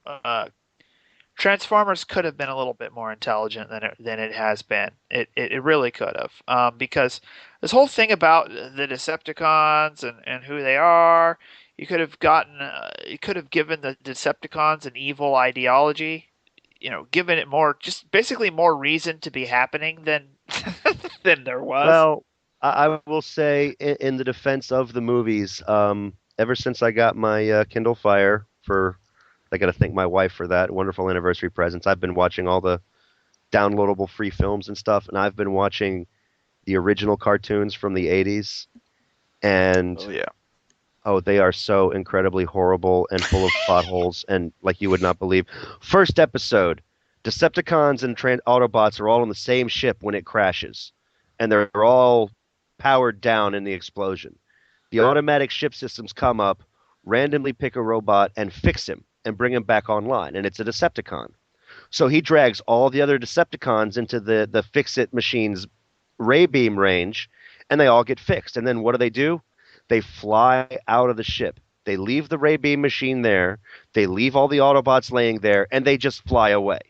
uh, Transformers could have been a little bit more intelligent than it has been. It really could have. Because this whole thing about the Decepticons and who they are, you could have given the Decepticons an evil ideology. You know, given it more, just basically more reason to be happening than than there was. well, I will say in the defense of the movies, ever since I got my Kindle Fire for, I got to thank my wife for that wonderful anniversary presents. I've been watching all the downloadable free films and stuff, and I've been watching the original cartoons from the 80s, and Oh yeah. oh, they are so incredibly horrible and full of plot holes, and like you would not believe. First episode, Decepticons and Autobots are all on the same ship when it crashes, and they're all powered down in the explosion. The automatic ship systems come up, randomly pick a robot and fix him and bring him back online, and it's a Decepticon. So he drags all the other Decepticons into the fix it machine's ray beam range, and they all get fixed. And then what do? They fly out of the ship. They leave the ray beam machine there. They leave all the Autobots laying there, and they just fly away.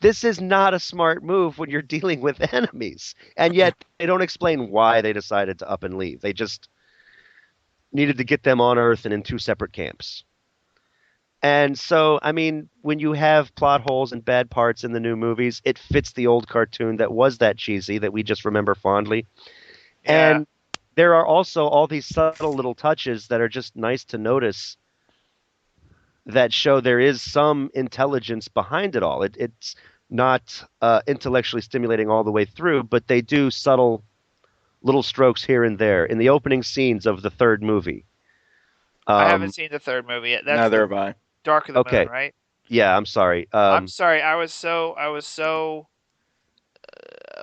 This is not a smart move when you're dealing with enemies. And yet they don't explain why they decided to up and leave. They just needed to get them on Earth and in two separate camps. And so, I mean, when you have plot holes and bad parts in the new movies, it fits the old cartoon that was that cheesy that we just remember fondly. Yeah, And there are also all these subtle little touches that are just nice to notice that show there is some intelligence behind it all. It's not intellectually stimulating all the way through, but they do subtle little strokes here and there in the opening scenes of the third movie. I haven't Um, seen the third movie yet. That's Neither the have I. Dark of the Moon, okay, right? yeah, I'm sorry. I'm sorry. I was so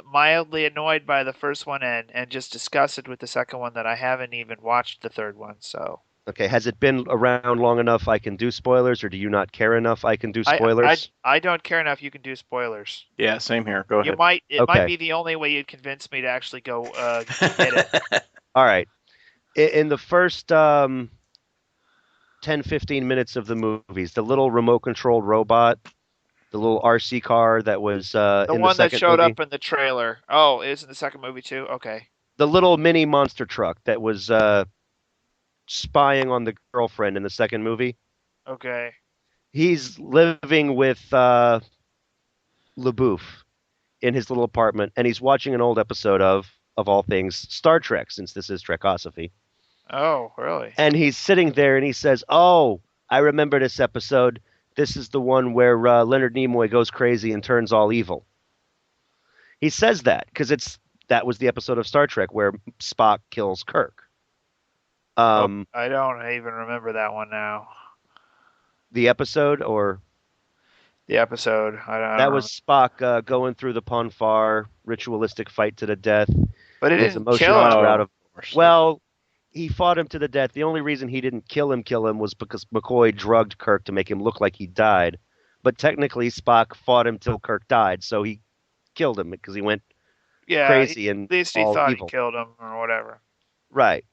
mildly annoyed by the first one and just disgusted with the second one that I haven't even watched the third one. So Okay, has it been around long enough I can do spoilers, or do you not care enough I can do I spoilers? I don't care enough. You can do spoilers. Yeah, same here. Go You ahead. might it might Okay, be the only way you'd convince me to actually go get it. all right. In the first 10, 15 minutes of the movies, the little remote controlled robot, the little RC car that was The in the one that second showed movie, up in the trailer. Oh, it is in the second movie too. Okay. the little mini monster truck that was spying on the girlfriend in the second movie, Okay. he's living with LaBouffe. in his little apartment, and he's watching an old episode of all things, Star Trek, since this is Trekosophy. Oh, really? And he's sitting there and he says, "Oh, I remember this episode. This is the one where Leonard Nimoy goes crazy and turns all evil." He says that because that was the episode of Star Trek where Spock kills Kirk. I don't even remember that one now. The episode, or The episode. I don't that remember. was Spock going through the Ponfar ritualistic fight to the death. But it His didn't emotions kill him. were out of. course. Well, he fought him to the death. The only reason he didn't kill him was because McCoy drugged Kirk to make him look like he died. But technically, Spock fought him till Kirk died, so he killed him because he went crazy and at least he all thought evil. he killed him or whatever. Right.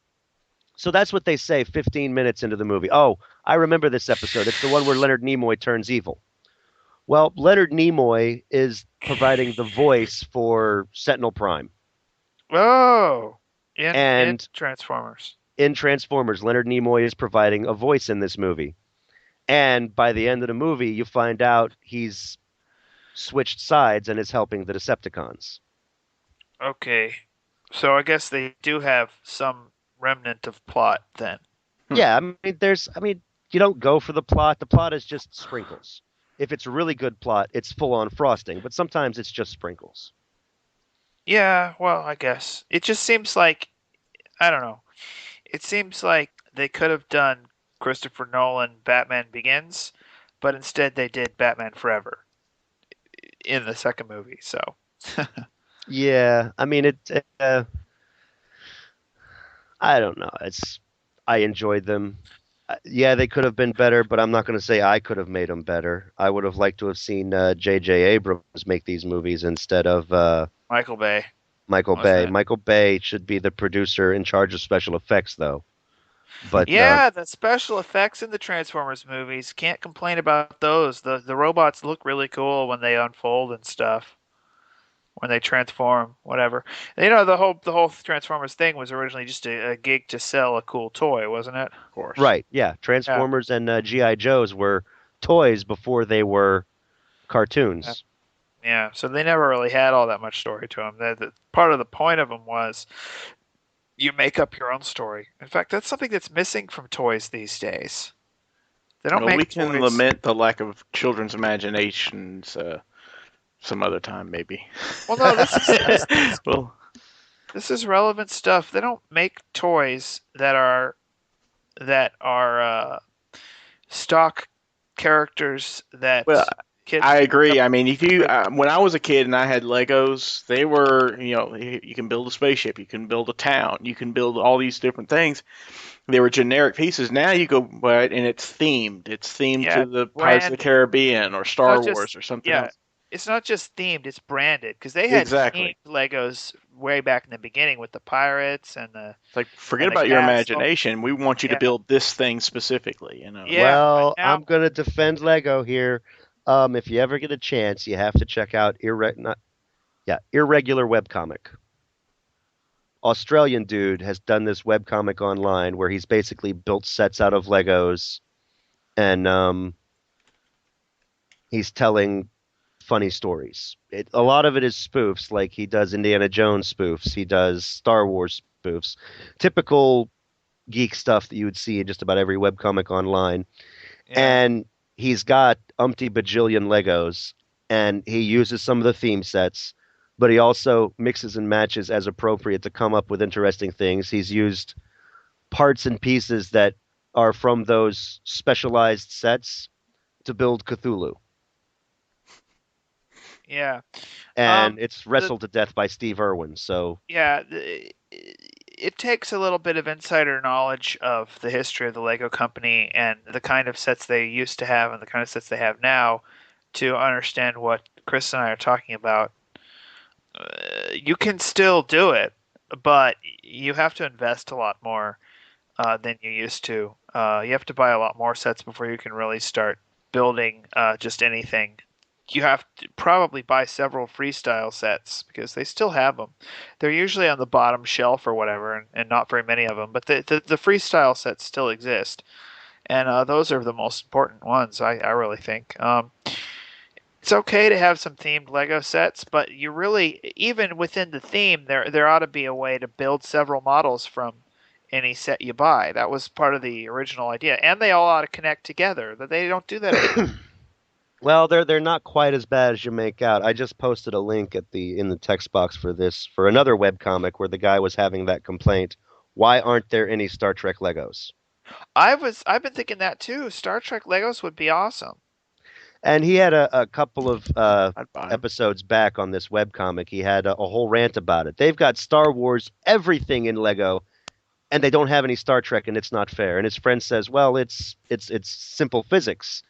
So that's what they say 15 minutes into the movie. Oh, I remember this episode. It's the one where Leonard Nimoy turns evil. Well, Leonard Nimoy is providing the voice for Sentinel Prime. Oh, in And Transformers. in Transformers, Leonard Nimoy is providing a voice in this movie. And by the end of the movie, you find out he's switched sides and is helping the Decepticons. Okay, so I guess they do have some remnant of plot then. Yeah, I mean, you don't go for the plot. The plot is just sprinkles. If it's a really good plot, it's full on frosting, but sometimes it's just sprinkles. Yeah, well, I guess it just seems like I don't know. It seems like they could have done Christopher Nolan Batman Begins, but instead they did Batman Forever in the second movie. So Yeah, I mean I don't know. I enjoyed them. Yeah, they could have been better, but I'm not going to say I could have made them better. I would have liked to have seen J.J. Abrams make these movies instead of Michael Bay. Michael Wasn't Bay. it? Michael Bay should be the producer in charge of special effects, though. But Yeah, the special effects in the Transformers movies, can't complain about those. The robots look really cool when they unfold and stuff. When they transform, whatever. You know, the whole Transformers thing was originally just a gig to sell a cool toy, wasn't it? Of course. right, yeah, Transformers and G.I. Joes were toys before they were cartoons. Yeah, so they never really had all that much story to them. Part of the point of them was you make up your own story. In fact, that's something that's missing from toys these days. They don't Well, make we can toys. lament the lack of children's imaginations some other time, maybe. Well, no, this Well, is relevant stuff. They don't make toys that are stock characters that well, kids. I agree. I mean, if you when I was a kid and I had Legos, they were, you can build a spaceship, you can build a town, you can build all these different things. They were generic pieces. Now you go, right, and it's themed. It's themed Yeah, to the Pirates of the branded. Caribbean or Star Not just- Wars or something yeah, else. it's not just themed; it's branded because they had Exactly. themed Legos way back in the beginning with the pirates and the. It's like, forget And the about your castle. imagination. We want you to Yeah. build this thing specifically. Yeah, Well, now- I'm going to defend Lego here. If you ever get a chance, you have to check out Irregular Webcomic. Australian dude has done this webcomic online where he's basically built sets out of Legos, and he's telling funny stories. A lot of it is spoofs, like he does Indiana Jones spoofs, he does Star Wars spoofs, typical geek stuff that you would see in just about every webcomic online. Yeah. And he's got umpty bajillion Legos, and he uses some of the theme sets, but he also mixes and matches as appropriate to come up with interesting things. He's used parts and pieces that are from those specialized sets to build Cthulhu. Yeah. And it's wrestled to death by Steve Irwin. So Yeah, it takes a little bit of insider knowledge of the history of the Lego company and the kind of sets they used to have and the kind of sets they have now to understand what Chris and I are talking about. You can still do it, but you have to invest a lot more than you used to. You have to buy a lot more sets before you can really start building just anything. You have to probably buy several freestyle sets because they still have them. They're usually on the bottom shelf or whatever, and not very many of them. But the freestyle sets still exist, and those are the most important ones. I really think. It's okay to have some themed Lego sets, but you really, even within the theme, there ought to be a way to build several models from any set you buy. That was part of the original idea, and they all ought to connect together. But they don't do that anymore. Well, they're not quite as bad as you make out. I just posted a link in the text box for another webcomic where the guy was having that complaint. Why aren't there any Star Trek Legos? I've been thinking that too. Star Trek Legos would be awesome. And he had a couple of I'd buy 'em. episodes back on this webcomic. He had a whole rant about it. They've got Star Wars everything in Lego, and they don't have any Star Trek, and it's not fair. And his friend says, "Well, it's simple physics.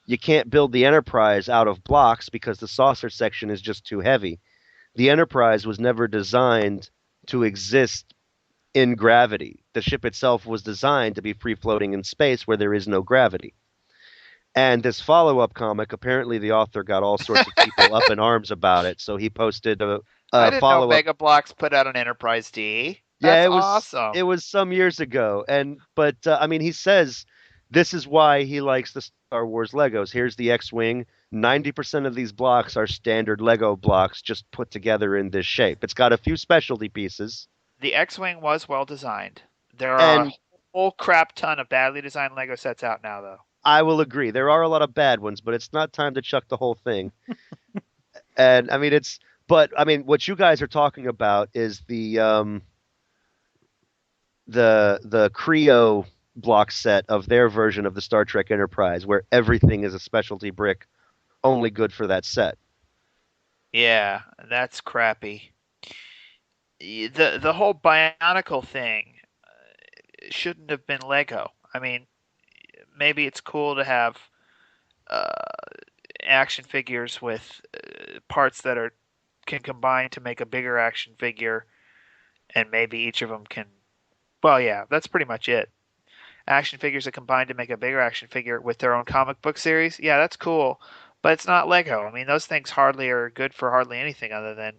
You can't build the Enterprise out of blocks because the saucer section is just too heavy. The Enterprise was never designed to exist in gravity. The ship itself was designed to be free floating in space where there is no gravity." And this follow-up comic, apparently the author got all sorts of people up in arms about it. So he posted I a didn't know follow-up. Mega Bloks put out an Enterprise D. Yeah, That's it was awesome. it was some years ago. But I mean, he says this is why he likes the Star Wars Legos. Here's the X-wing. 90% of these blocks are standard Lego blocks just put together in this shape. It's got a few specialty pieces. The X-wing was well designed. There are And a whole crap ton of badly designed Lego sets out now, though. I will agree. There are a lot of bad ones, but it's not time to chuck the whole thing. And I mean, what you guys are talking about is the Creo block set of their version of the Star Trek Enterprise, where everything is a specialty brick, only good for that set. Yeah, that's crappy. The whole Bionicle thing shouldn't have been Lego. I mean, maybe it's cool to have uh, action figures with parts that can combine to make a bigger action figure, and maybe each of them can. Well, yeah, that's pretty much it. Action figures that combine to make a bigger action figure with their own comic book series. Yeah, that's cool, but it's not Lego. I mean, those things hardly are good for hardly anything other than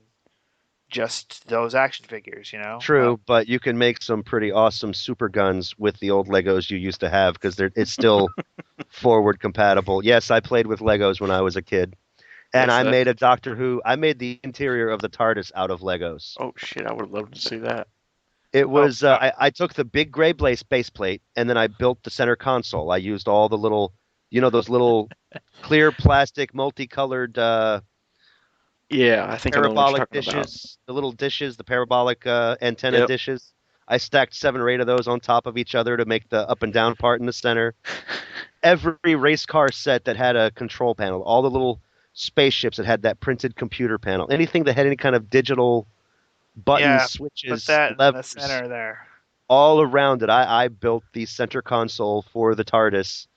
just those action figures, you know? True, but you can make some pretty awesome super guns with the old Legos you used to have because it's still forward compatible. Yes, I played with Legos when I was a kid. And Yes, I made a Doctor Who. I made the interior of the TARDIS out of Legos. Oh shit! I would love to see that. It was I took the big gray base plate and then I built the center console. I used all the little, those little clear plastic multicolored Yeah, I think I know what you're parabolic talking about. dishes, the little dishes, the parabolic antenna Yep. dishes. I stacked 7 or 8 of those on top of each other to make the up and down part in the center. Every race car set that had a control panel, all the little spaceships that had that printed computer panel, anything that had any kind of digital buttons, Yeah, put switches, that in the levers, center there. all around it. I built the center console for the TARDIS,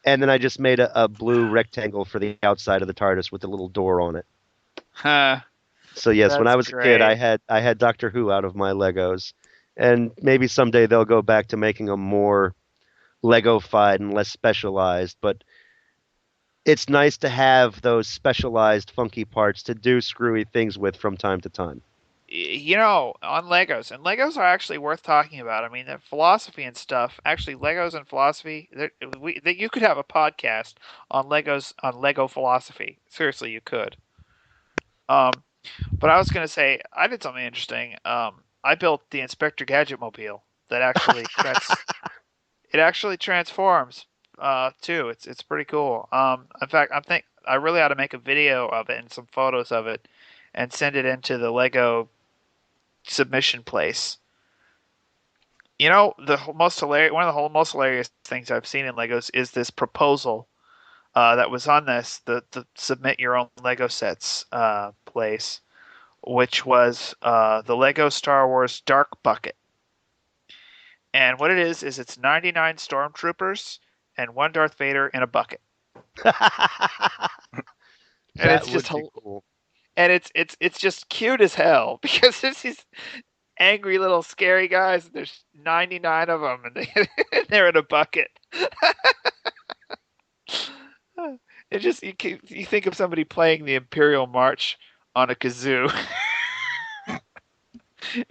and then I just made a blue rectangle for the outside of the TARDIS with a little door on it. Huh. So yes, when That's I was a great. kid, I had Doctor Who out of my Legos, and maybe someday they'll go back to making them more Lego-fied and less specialized. But it's nice to have those specialized, funky parts to do screwy things with from time to time. You know, on Legos, and Legos are actually worth talking about. I mean, the philosophy and stuff. Actually, Legos and philosophy. You could have a podcast on Legos on Lego philosophy. Seriously, you could. But I was gonna say I did something interesting. I built the Inspector Gadget mobile that actually it actually transforms. Too. It's pretty cool. In fact, I really ought to make a video of it and some photos of it, and send it into the Lego submission place. You know, one of the most hilarious things I've seen in Legos is this proposal that was on the submit your own Lego sets place, which was the Lego Star Wars Dark Bucket. And what it is it's 99 stormtroopers and 1 Darth Vader in a bucket. And That it's would just be cool. and it's just cute as hell because there's these angry little scary guys. There's 99 of them, and they're in a bucket. It just you think of somebody playing the Imperial March on a kazoo.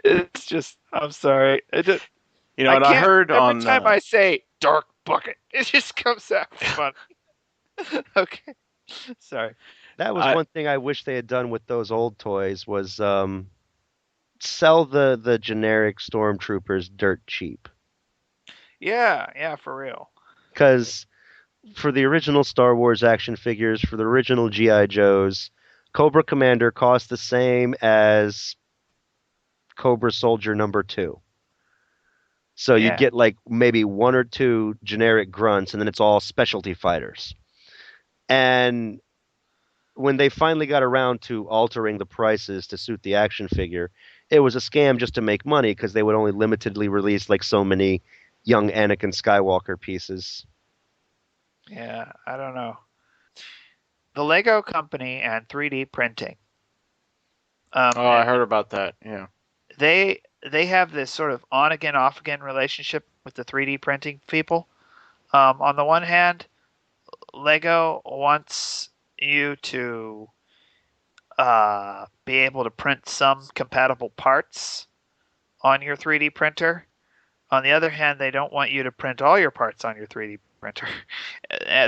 It's just I'm sorry. You know, and I heard every on time I say dark bucket, it just comes out funny. Okay, sorry. That was I one thing I wish they had done with those old toys was sell the generic stormtroopers dirt cheap. Yeah, for real. Because for the original Star Wars action figures, for the original G.I. Joes, Cobra Commander cost the same as Cobra Soldier number 2. So you'd Yeah. get like maybe one or two generic grunts, and then it's all specialty fighters. And when they finally got around to altering the prices to suit the action figure, it was a scam just to make money because they would only limitedly release like so many young Anakin Skywalker pieces. Yeah, I don't know. The Lego company and 3D printing. I And heard about that. Yeah. they have this sort of on again, off again relationship with the 3D printing people. On the one hand, Lego wants you to be able to print some compatible parts on your 3D printer. On the other hand, they don't want you to print all your parts on your 3D printer.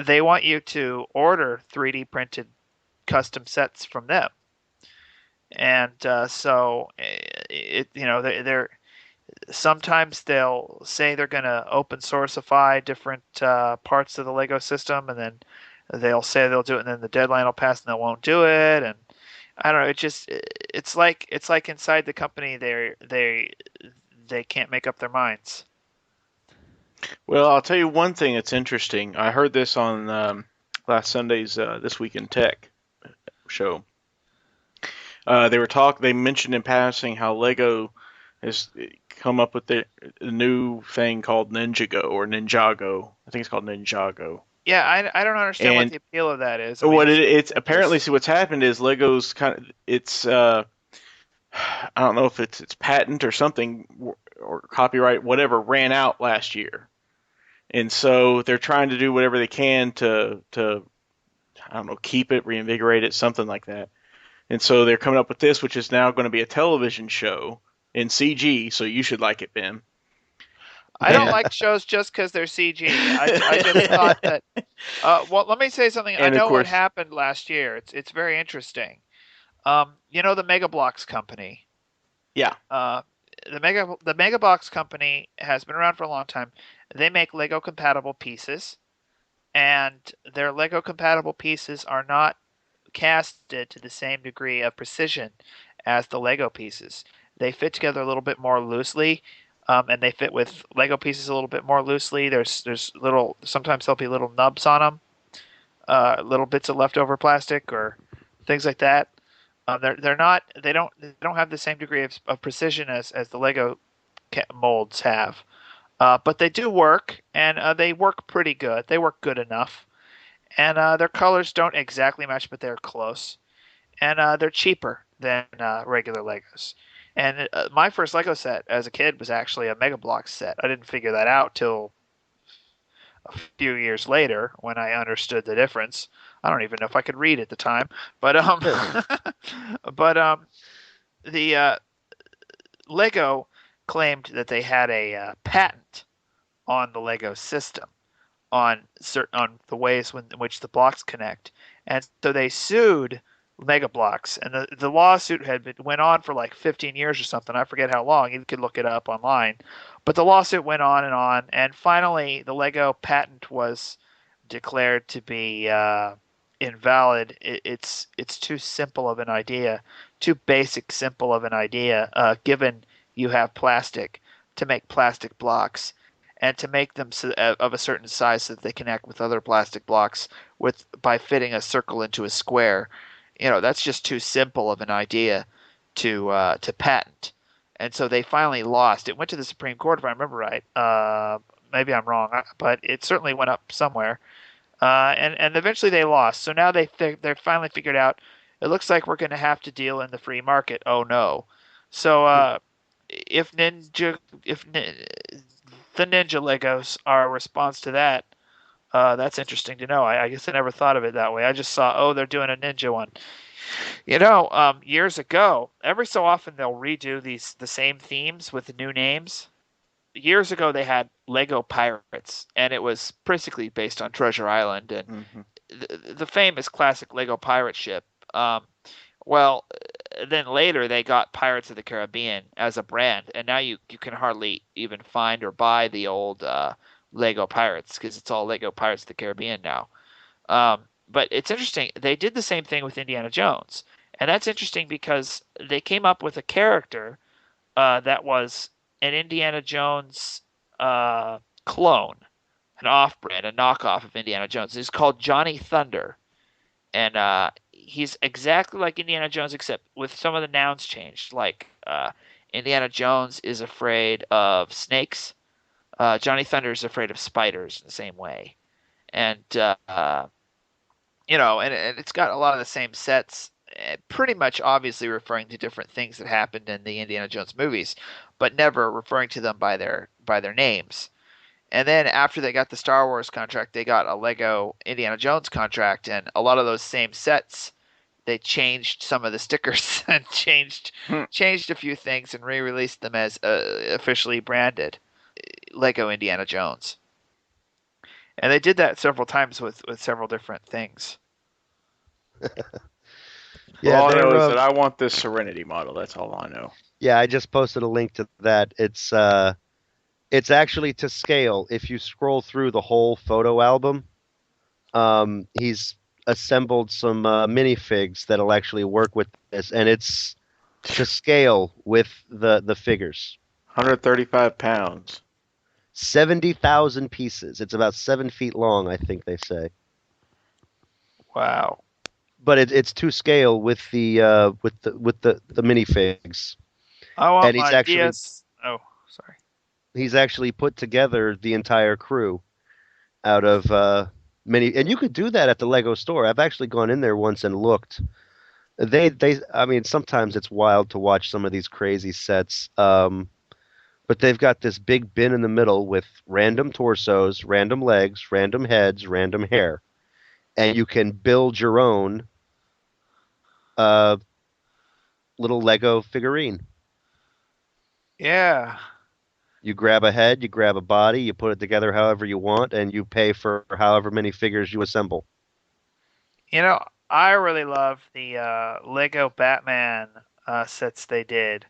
They want you to order 3D printed custom sets from them. And so they're sometimes they'll say they're going to open sourceify different parts of the Lego system, and then they'll say they'll do it, and then the deadline will pass and they won't do it. And I don't know. It's like inside the company they can't make up their minds. Well, I'll tell you one thing that's interesting. I heard this on last Sunday's This Week in Tech show. They mentioned in passing how Lego has come up with a new thing called Ninjago or Ninjago. I think it's called Ninjago. Yeah, I don't understand what And the appeal of that is. I mean, what it's apparently, see what's happened is Lego's kind of it's I don't know if it's patent or something or copyright whatever ran out last year, and so they're trying to do whatever they can to I don't know, keep it, reinvigorate it, something like that. And so they're coming up with this, which is now going to be a television show in CG. So you should like it, Ben. I don't like shows just because they're CG. I just thought that. Well, let me say something. I And of know what course, happened last year. It's very interesting. The Mega Bloks company. yeah. The Mega Bloks company has been around for a long time. They make Lego compatible pieces, and their Lego compatible pieces are not casted to the same degree of precision as the Lego pieces. They fit together a little bit more loosely, and they fit with Lego pieces a little bit more loosely. There's little sometimes there'll be little nubs on them, little bits of leftover plastic or things like that. They're not they don't have the same degree of precision as the Lego molds have, but they do work, and they work pretty good. They work good enough, and their colors don't exactly match, but they're close, and they're cheaper than regular Legos. And my first Lego set as a kid was actually a Mega Bloks set. I didn't figure that out till a few years later when I understood the difference. I don't even know if I could read at the time, but but the Lego claimed that they had a patent on the Lego system on the ways in which the blocks connect, and so they sued Mega Bloks, and the lawsuit went on for like 15 years or something. I forget how long. You could look it up online, but the lawsuit went on, and finally the Lego patent was declared to be invalid. It's too simple of an idea, too basic simple of an idea, given you have plastic to make plastic blocks and to make them of a certain size so that they connect with other plastic blocks by fitting a circle into a square. That's just too simple of an idea to patent. And so they finally lost. It went to the Supreme Court, if I remember right. Maybe I'm wrong, but it certainly went up somewhere. And eventually they lost. So now they finally figured out. It looks like we're going to have to deal in the free market. Oh no! So if the Ninja Legos are a response to that, that's interesting to know. I guess I never thought of it that way. I just saw, oh, they're doing a Ninja one. Years ago, every so often they'll redo the same themes with new names. years ago they had Lego Pirates, and it was basically based on Treasure Island and the famous classic Lego pirate ship. Well, then later they got Pirates of the Caribbean as a brand, and now you can hardly even find or buy the old Lego Pirates because it's all Lego Pirates of the Caribbean now. But it's interesting. They did the same thing with Indiana Jones, and that's interesting because they came up with a character that was an Indiana Jones clone, an off-brand, a knockoff of Indiana Jones. He's called Johnny Thunder, and he's exactly like Indiana Jones, except with some of the nouns changed. Like Indiana Jones is afraid of snakes. Johnny Thunder is afraid of spiders in the same way, and and it's got a lot of the same sets, pretty much obviously referring to different things that happened in the Indiana Jones movies, but never referring to them by their names. And then after they got the Star Wars contract, they got a Lego Indiana Jones contract, and a lot of those same sets, they changed some of the stickers and changed a few things and re-released them as officially branded Lego Indiana Jones. And they did that several times with several different things. Yeah, all I know is that I want this Serenity model. That's all I know. Yeah, I just posted a link to that. It's actually to scale. If you scroll through the whole photo album, he's assembled some minifigs that'll actually work with this, and it's to scale with the figures. 135 pounds. 70,000 pieces. It's about 7 feet long, I think they say. Wow. But it's to scale with the minifigs. I want and he's my actually Oh, sorry. He's actually put together the entire crew out of many, and you could do that at the Lego store. I've actually gone in there once and looked. I mean, sometimes it's wild to watch some of these crazy sets. But they've got this big bin in the middle with random torsos, random legs, random heads, random hair. And you can build your own little Lego figurine. Yeah. You grab a head, you grab a body, you put it together however you want, and you pay for however many figures you assemble. I really love the Lego Batman sets they did,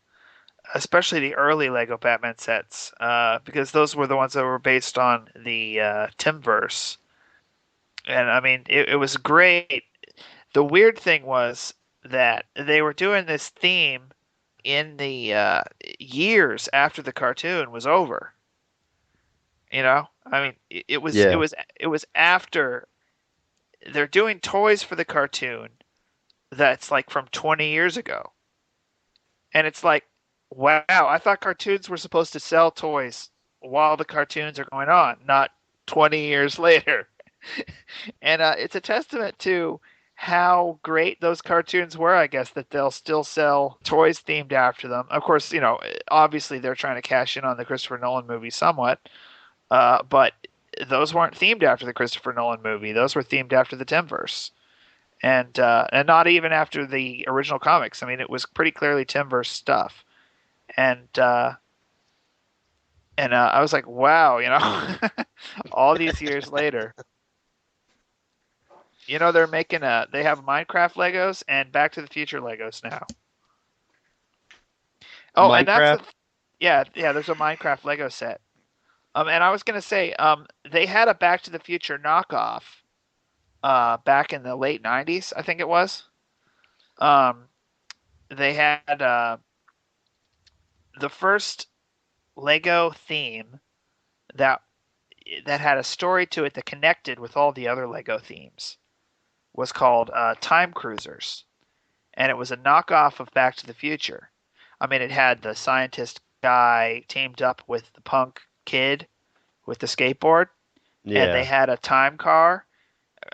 especially the early Lego Batman sets, because those were the ones that were based on the Timverse. And I mean, it was great. The weird thing was that they were doing this theme in the years after the cartoon was over. I mean, it was after they're doing toys for the cartoon that's like from 20 years ago. And it's like, wow, I thought cartoons were supposed to sell toys while the cartoons are going on, not 20 years later. And it's a testament to how great those cartoons were, I guess, that they'll still sell toys themed after them. Of course, obviously they're trying to cash in on the Christopher Nolan movie somewhat, but those weren't themed after the Christopher Nolan movie. Those were themed after the Timverse, and not even after the original comics. I mean, it was pretty clearly Timverse stuff, and I was like, wow, all these years later. They're making they have Minecraft Legos and Back to the Future Legos now. Oh, Minecraft? And that's yeah, there's a Minecraft Lego set. And I was gonna say, they had a Back to the Future knockoff, back in the late '90s, I think it was. They had the first Lego theme that had a story to it that connected with all the other Lego themes. Was called Time Cruisers, and it was a knockoff of Back to the Future. I mean, it had the scientist guy teamed up with the punk kid with the skateboard, and they had a time car.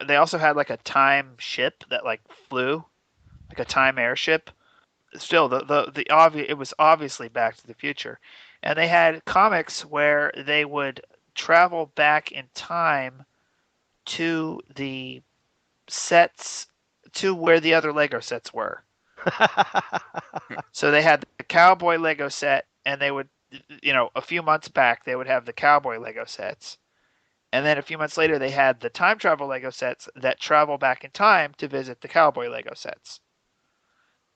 They also had like a time ship that like flew, like a time airship. Still, it was obviously Back to the Future, and they had comics where they would travel back in time to the sets to where the other Lego sets were. So they had the cowboy Lego set, and they would a few months back they would have the cowboy Lego sets, and then a few months later they had the time travel Lego sets that travel back in time to visit the cowboy Lego sets.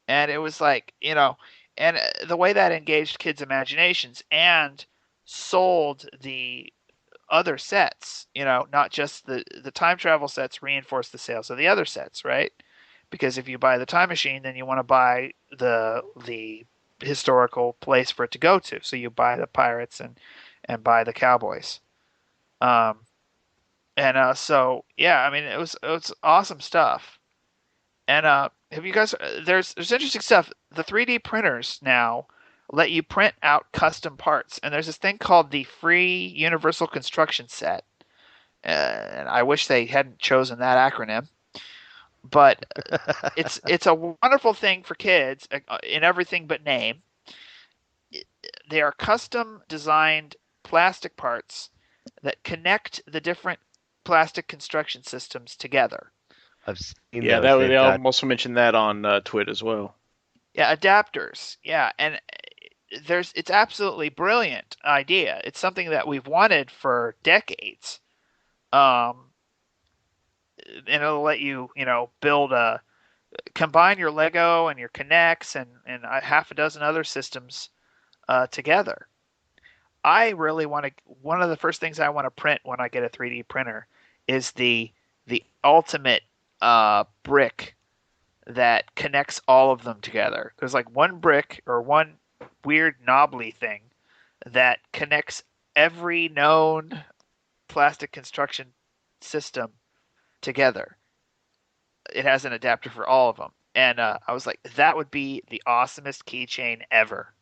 And it was like, and the way that engaged kids' imaginations and sold the other sets, not just the time travel sets reinforced the sales of the other sets, right? Because if you buy the time machine, then you want to buy the historical place for it to go to. So you buy the pirates and buy the cowboys. Um, and so yeah, I mean it was awesome stuff. And have you guys? There's interesting stuff. The 3D printers now let you print out custom parts, and there's this thing called the Free Universal Construction Set. And I wish they hadn't chosen that acronym, but it's a wonderful thing for kids in everything but name. They are custom designed plastic parts that connect the different plastic construction systems together. I've seen Yeah, those. they also mentioned that on Twitter as well. Yeah, adapters. Yeah, and it's absolutely brilliant idea. It's something that we've wanted for decades. And it'll let you, combine your Lego and your Connects and half a dozen other systems together. I really want to. One of the first things I want to print when I get a 3D printer is the ultimate brick that connects all of them together. There's like one brick or one weird knobbly thing that connects every known plastic construction system together. It has an adapter for all of them. And I was like, that would be the awesomest keychain ever.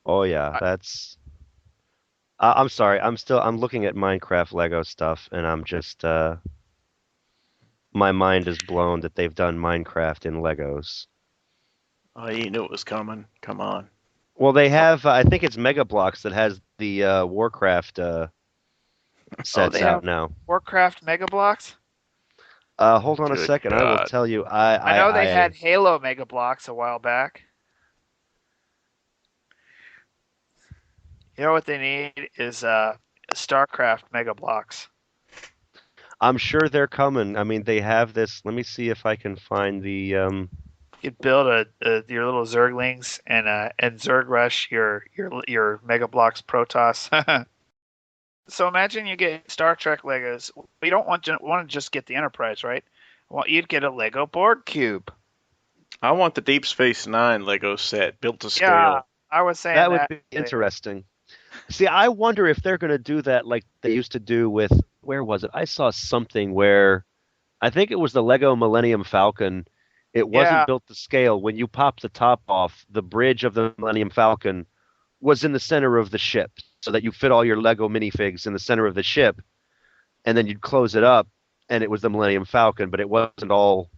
Oh yeah, that's. I'm sorry. I'm looking at Minecraft Lego stuff, and I'm just my mind is blown that they've done Minecraft in Legos. Oh, you knew it was coming. Come on. Well, they have. I think it's Mega Bloks that has the Warcraft sets they out have now. Warcraft Mega Bloks? Hold on a Good second. I will God. tell you. I know they had Halo Mega Bloks a while back. You know what they need is StarCraft Mega Bloks. I'm sure they're coming. I mean, they have this. Let me see if I can find the. You'd build your little Zerglings and Zerg Rush your Mega Bloks Protoss. So imagine you get Star Trek Legos. You don't want to just get the Enterprise, right? Well, you'd get a Lego Borg Cube. I want the Deep Space Nine Lego set built to scale. Yeah, I was saying That would be interesting. See, I wonder if they're going to do that like they used to do with, where was it? I saw something where I think it was the Lego Millennium Falcon. It wasn't built to scale. When you pop the top off, the bridge of the Millennium Falcon was in the center of the ship, so that you fit all your Lego minifigs in the center of the ship, and then you'd close it up, and it was the Millennium Falcon, but it wasn't all.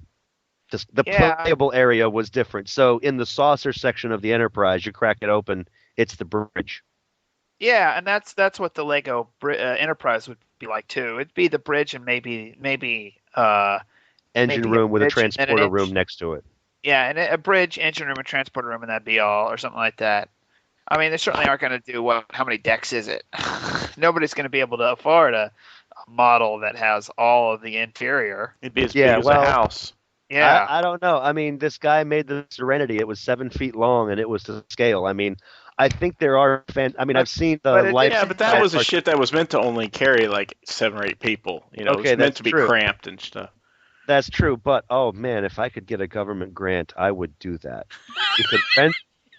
The playable area was different. So in the saucer section of the Enterprise, you crack it open, it's the bridge. Yeah, and that's what the Lego Enterprise would be like too. It'd be the bridge and maybe engine room with a transporter room next to it. Yeah, and a bridge, engine room, and transporter room, and that'd be all, or something like that. I mean, they certainly aren't going to do how many decks is it? Nobody's going to be able to afford a model that has all of the interior. It'd be as big as a house. Yeah, I don't know. I mean, this guy made the Serenity. It was 7 feet long, and it was to scale. I mean, I think there are fans. I mean, I've seen the life. Yeah, but that was a ship that was meant to only carry like 7 or 8 people. You know, it's meant to be cramped and stuff. That's true, but oh man, if I could get a government grant, I would do that.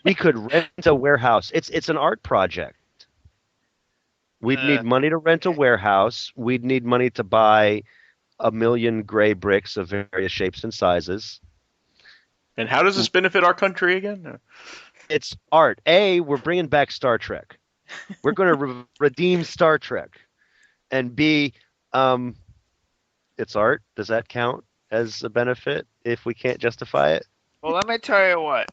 We could rent a warehouse. It's an art project. We'd need money to rent a warehouse. We'd need money to buy 1 million gray bricks of various shapes and sizes. And how does this benefit our country again? It's art. We're bringing back Star Trek. We're going to redeem Star Trek. And B, it's art. Does that count as a benefit if we can't justify it? Well, let me tell you what.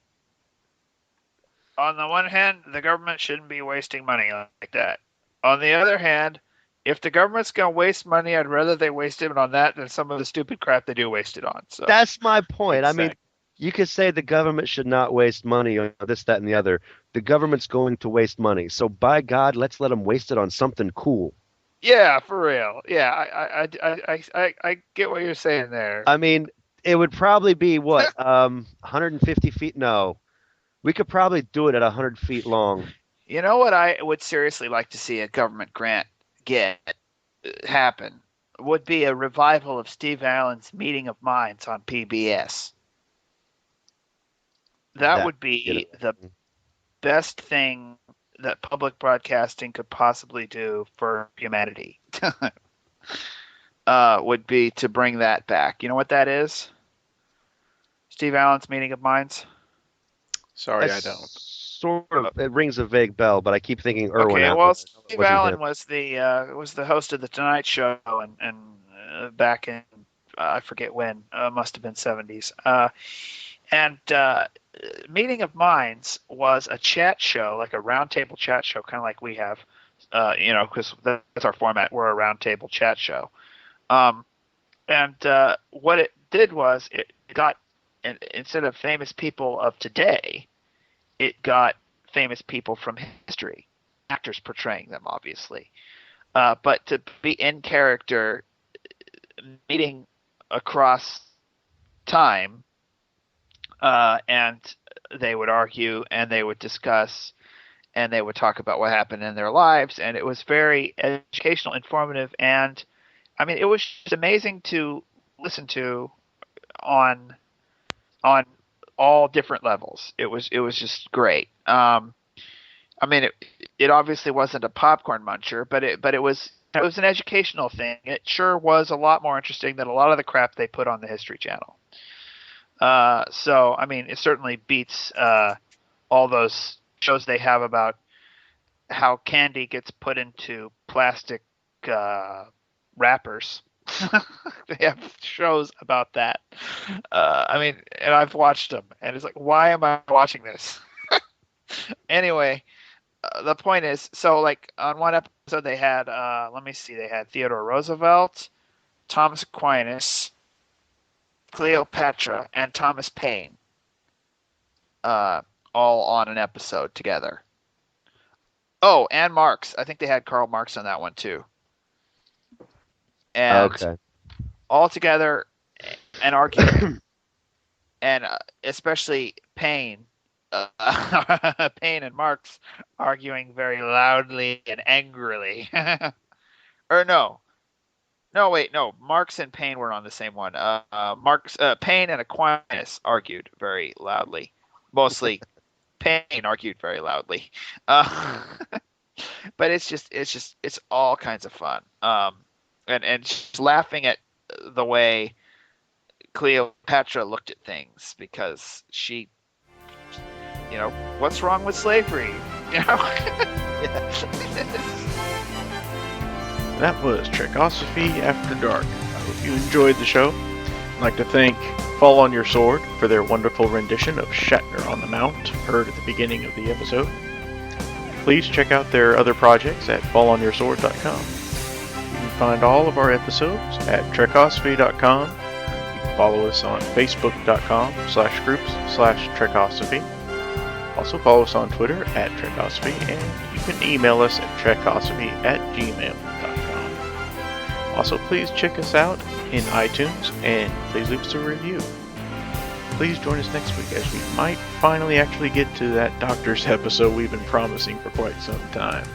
On the one hand, the government shouldn't be wasting money like that. On the other hand, if the government's going to waste money, I'd rather they waste it on that than some of the stupid crap they do waste it on. So that's my point. Exactly. I mean, You could say the government should not waste money on this, that, and the other. The government's going to waste money. So by God, let's let them waste it on something cool. Yeah, for real. Yeah, I get what you're saying there. I mean, it would probably be what, 150 feet? No, we could probably do it at 100 feet long. You know what I would seriously like to see a government grant get happen would be a revival of Steve Allen's Meeting of Minds on PBS. That would be the best thing that public broadcasting could possibly do for humanity. Would be to bring that back. You know what that is? Steve Allen's Meeting of Minds? Sorry, I don't. Sort of. It rings a vague bell, but I keep thinking Irwin. Okay, well, Steve Allen was the host of the Tonight Show, and back in I forget when, must have been 70s. And Meeting of Minds was a chat show, like a roundtable chat show, kind of like we have, because that's our format. We're a roundtable chat show. And what it did was it got, instead of famous people of today, it got famous people from history, actors portraying them, obviously. But to be in character, meeting across time, and they would argue and they would discuss and they would talk about what happened in their lives. And it was very educational, informative, and I mean, it was just amazing to listen to on all different levels. It was just great. I mean, it obviously wasn't a popcorn muncher, but it was an educational thing. It sure was a lot more interesting than a lot of the crap they put on the History Channel. So I mean, it certainly beats all those shows they have about how candy gets put into plastic wrappers. They have shows about that. I mean, and I've watched them, and it's like, why am I watching this? Anyway, the point is, so like on one episode they had, let me see, they had Theodore Roosevelt, Thomas Aquinas, Cleopatra, and Thomas Paine, all on an episode together. Oh, and Marx. I think they had Karl Marx on that one too. And okay. all together and arguing, and especially Paine, Paine and Marx arguing very loudly and angrily. Or no, wait, no. Marx and Paine were on the same one. Paine and Aquinas argued very loudly. Mostly, Paine argued very loudly. But it's all kinds of fun. And just laughing at the way Cleopatra looked at things, because she, what's wrong with slavery? That was Trekosophy After Dark. I hope you enjoyed the show. I'd like to thank Fall on Your Sword for their wonderful rendition of Shatner on the Mount, heard at the beginning of the episode. Please check out their other projects at fallonyoursword.com. You can find all of our episodes at trekosophy.com. You can follow us on facebook.com/groups/Trekosophy. Also follow us on Twitter at Trekosophy, and you can email us at trekosophy@gmail.com. Also, please check us out in iTunes, and please leave us a review. Please join us next week, as we might finally actually get to that Doctor's episode we've been promising for quite some time.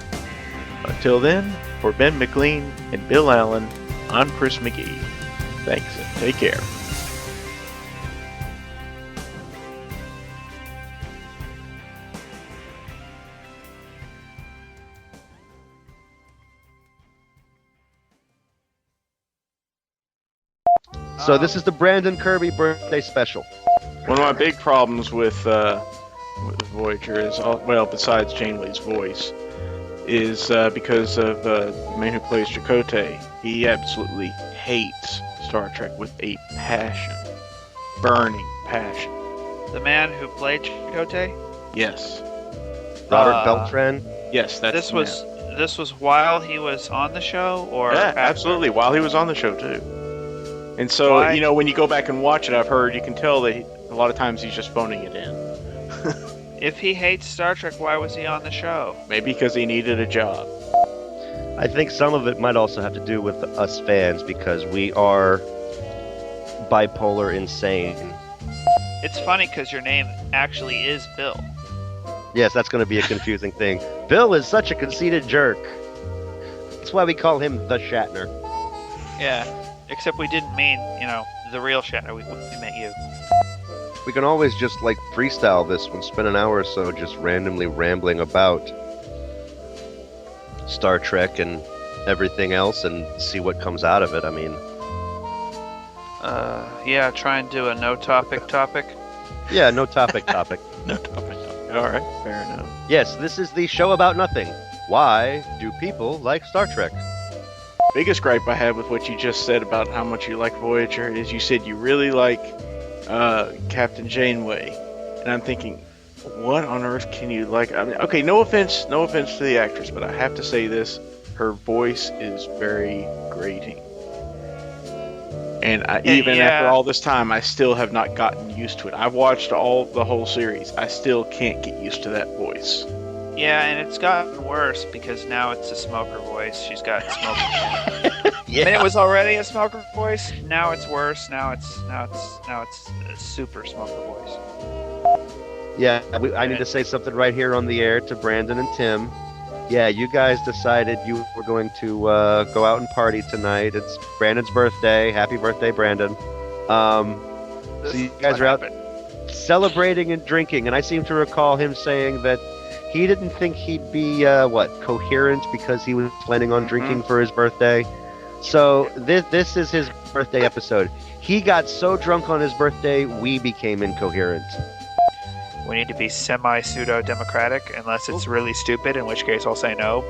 Until then, for Ben McLean and Bill Allen, I'm Chris McGee. Thanks, and take care. So this is the Brandon Kirby birthday special. One of my big problems with Voyager is, besides Janeway's voice, is because of the man who plays Chakotay. He absolutely hates Star Trek with a passion. Burning passion. The man who played Chakotay? Yes. Robert Beltran? Yes, that's This was while he was on the show, or yeah, after? absolutely, while he was on the show too. And so, Why? you know, when you go back and watch it, I've heard you can tell that a lot of times he's just phoning it in. If he hates Star Trek, why was he on the show? Maybe because he needed a job. I think some of it might also have to do with us fans because we are bipolar insane. It's funny because your name actually is Bill. Yes, that's going to be a confusing thing. Bill is such a conceited jerk. That's why we call him the Shatner. Yeah, except we didn't mean, the real Shatner. We meant you. We can always just, freestyle this one, spend an hour or so just randomly rambling about Star Trek and everything else and see what comes out of it. I mean... Yeah, try and do a no-topic topic. Yeah, no topic. No topic. All right, fair enough. Yes, this is the show about nothing. Why do people like Star Trek? Biggest gripe I have with what you just said about how much you like Voyager is you said you really like Captain Janeway, and I'm thinking, what on earth can you like? I mean, okay, no offense to the actress, but I have to say this: her voice is very grating. And after all this time, I still have not gotten used to it. I've watched the whole series. I still can't get used to that voice. Yeah, and it's gotten worse because now it's a smoker voice. She's got smoker. Yeah. I mean, it was already a smoker voice. Now it's worse. Now it's a super smoker voice. Yeah, I need to say something right here on the air to Brandon and Tim. Yeah, you guys decided you were going to go out and party tonight. It's Brandon's birthday. Happy birthday, Brandon. So you guys are out celebrating and drinking, and I seem to recall him saying that he didn't think he'd be, coherent because he was planning on drinking for his birthday. So this is his birthday episode. He got so drunk on his birthday, we became incoherent. We need to be semi-pseudo-democratic, unless it's really stupid, in which case I'll say no.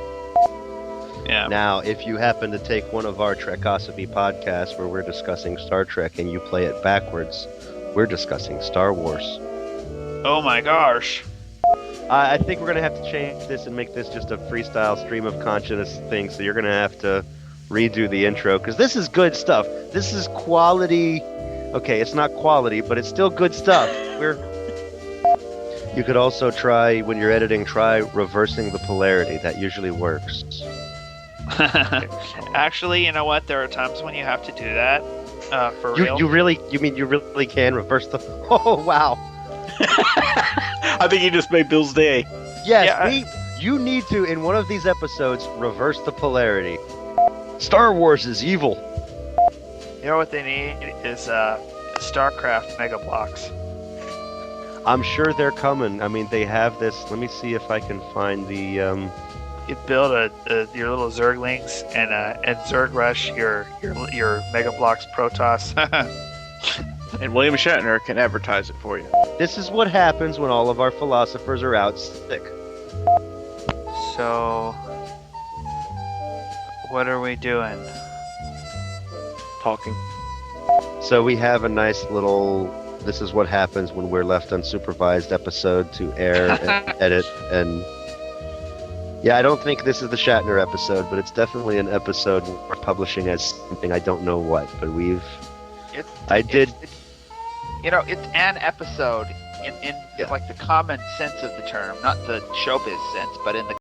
Yeah. Now, if you happen to take one of our Trekosophy podcasts where we're discussing Star Trek and you play it backwards, we're discussing Star Wars. Oh my gosh. I think we're going to have to change this and make this just a freestyle stream of consciousness thing, so you're going to have to redo the intro, because this is good stuff. This is quality. Okay, it's not quality, but it's still good stuff. You could also try, when you're editing, try reversing the polarity. That usually works. Actually, you know what? There are times when you have to do that. For real. You really can reverse the... Oh, wow. I think you just made Bill's day. Yes, Yeah, you need to, in one of these episodes, reverse the polarity. Star Wars is evil. You know what they need is StarCraft Mega Blocks. I'm sure they're coming. I mean, they have this... Let me see if I can find the... You build your little Zerglings and Zerg Rush your Mega Blocks Protoss. And William Shatner can advertise it for you. This is what happens when all of our philosophers are out sick. So, what are we doing? Talking. So we have a nice little... This is what happens when we're left unsupervised episode to air and edit. And yeah, I don't think this is the Shatner episode, but it's definitely an episode we're publishing as something I don't know what. But It's an episode in like the common sense of the term, not the showbiz sense, but in the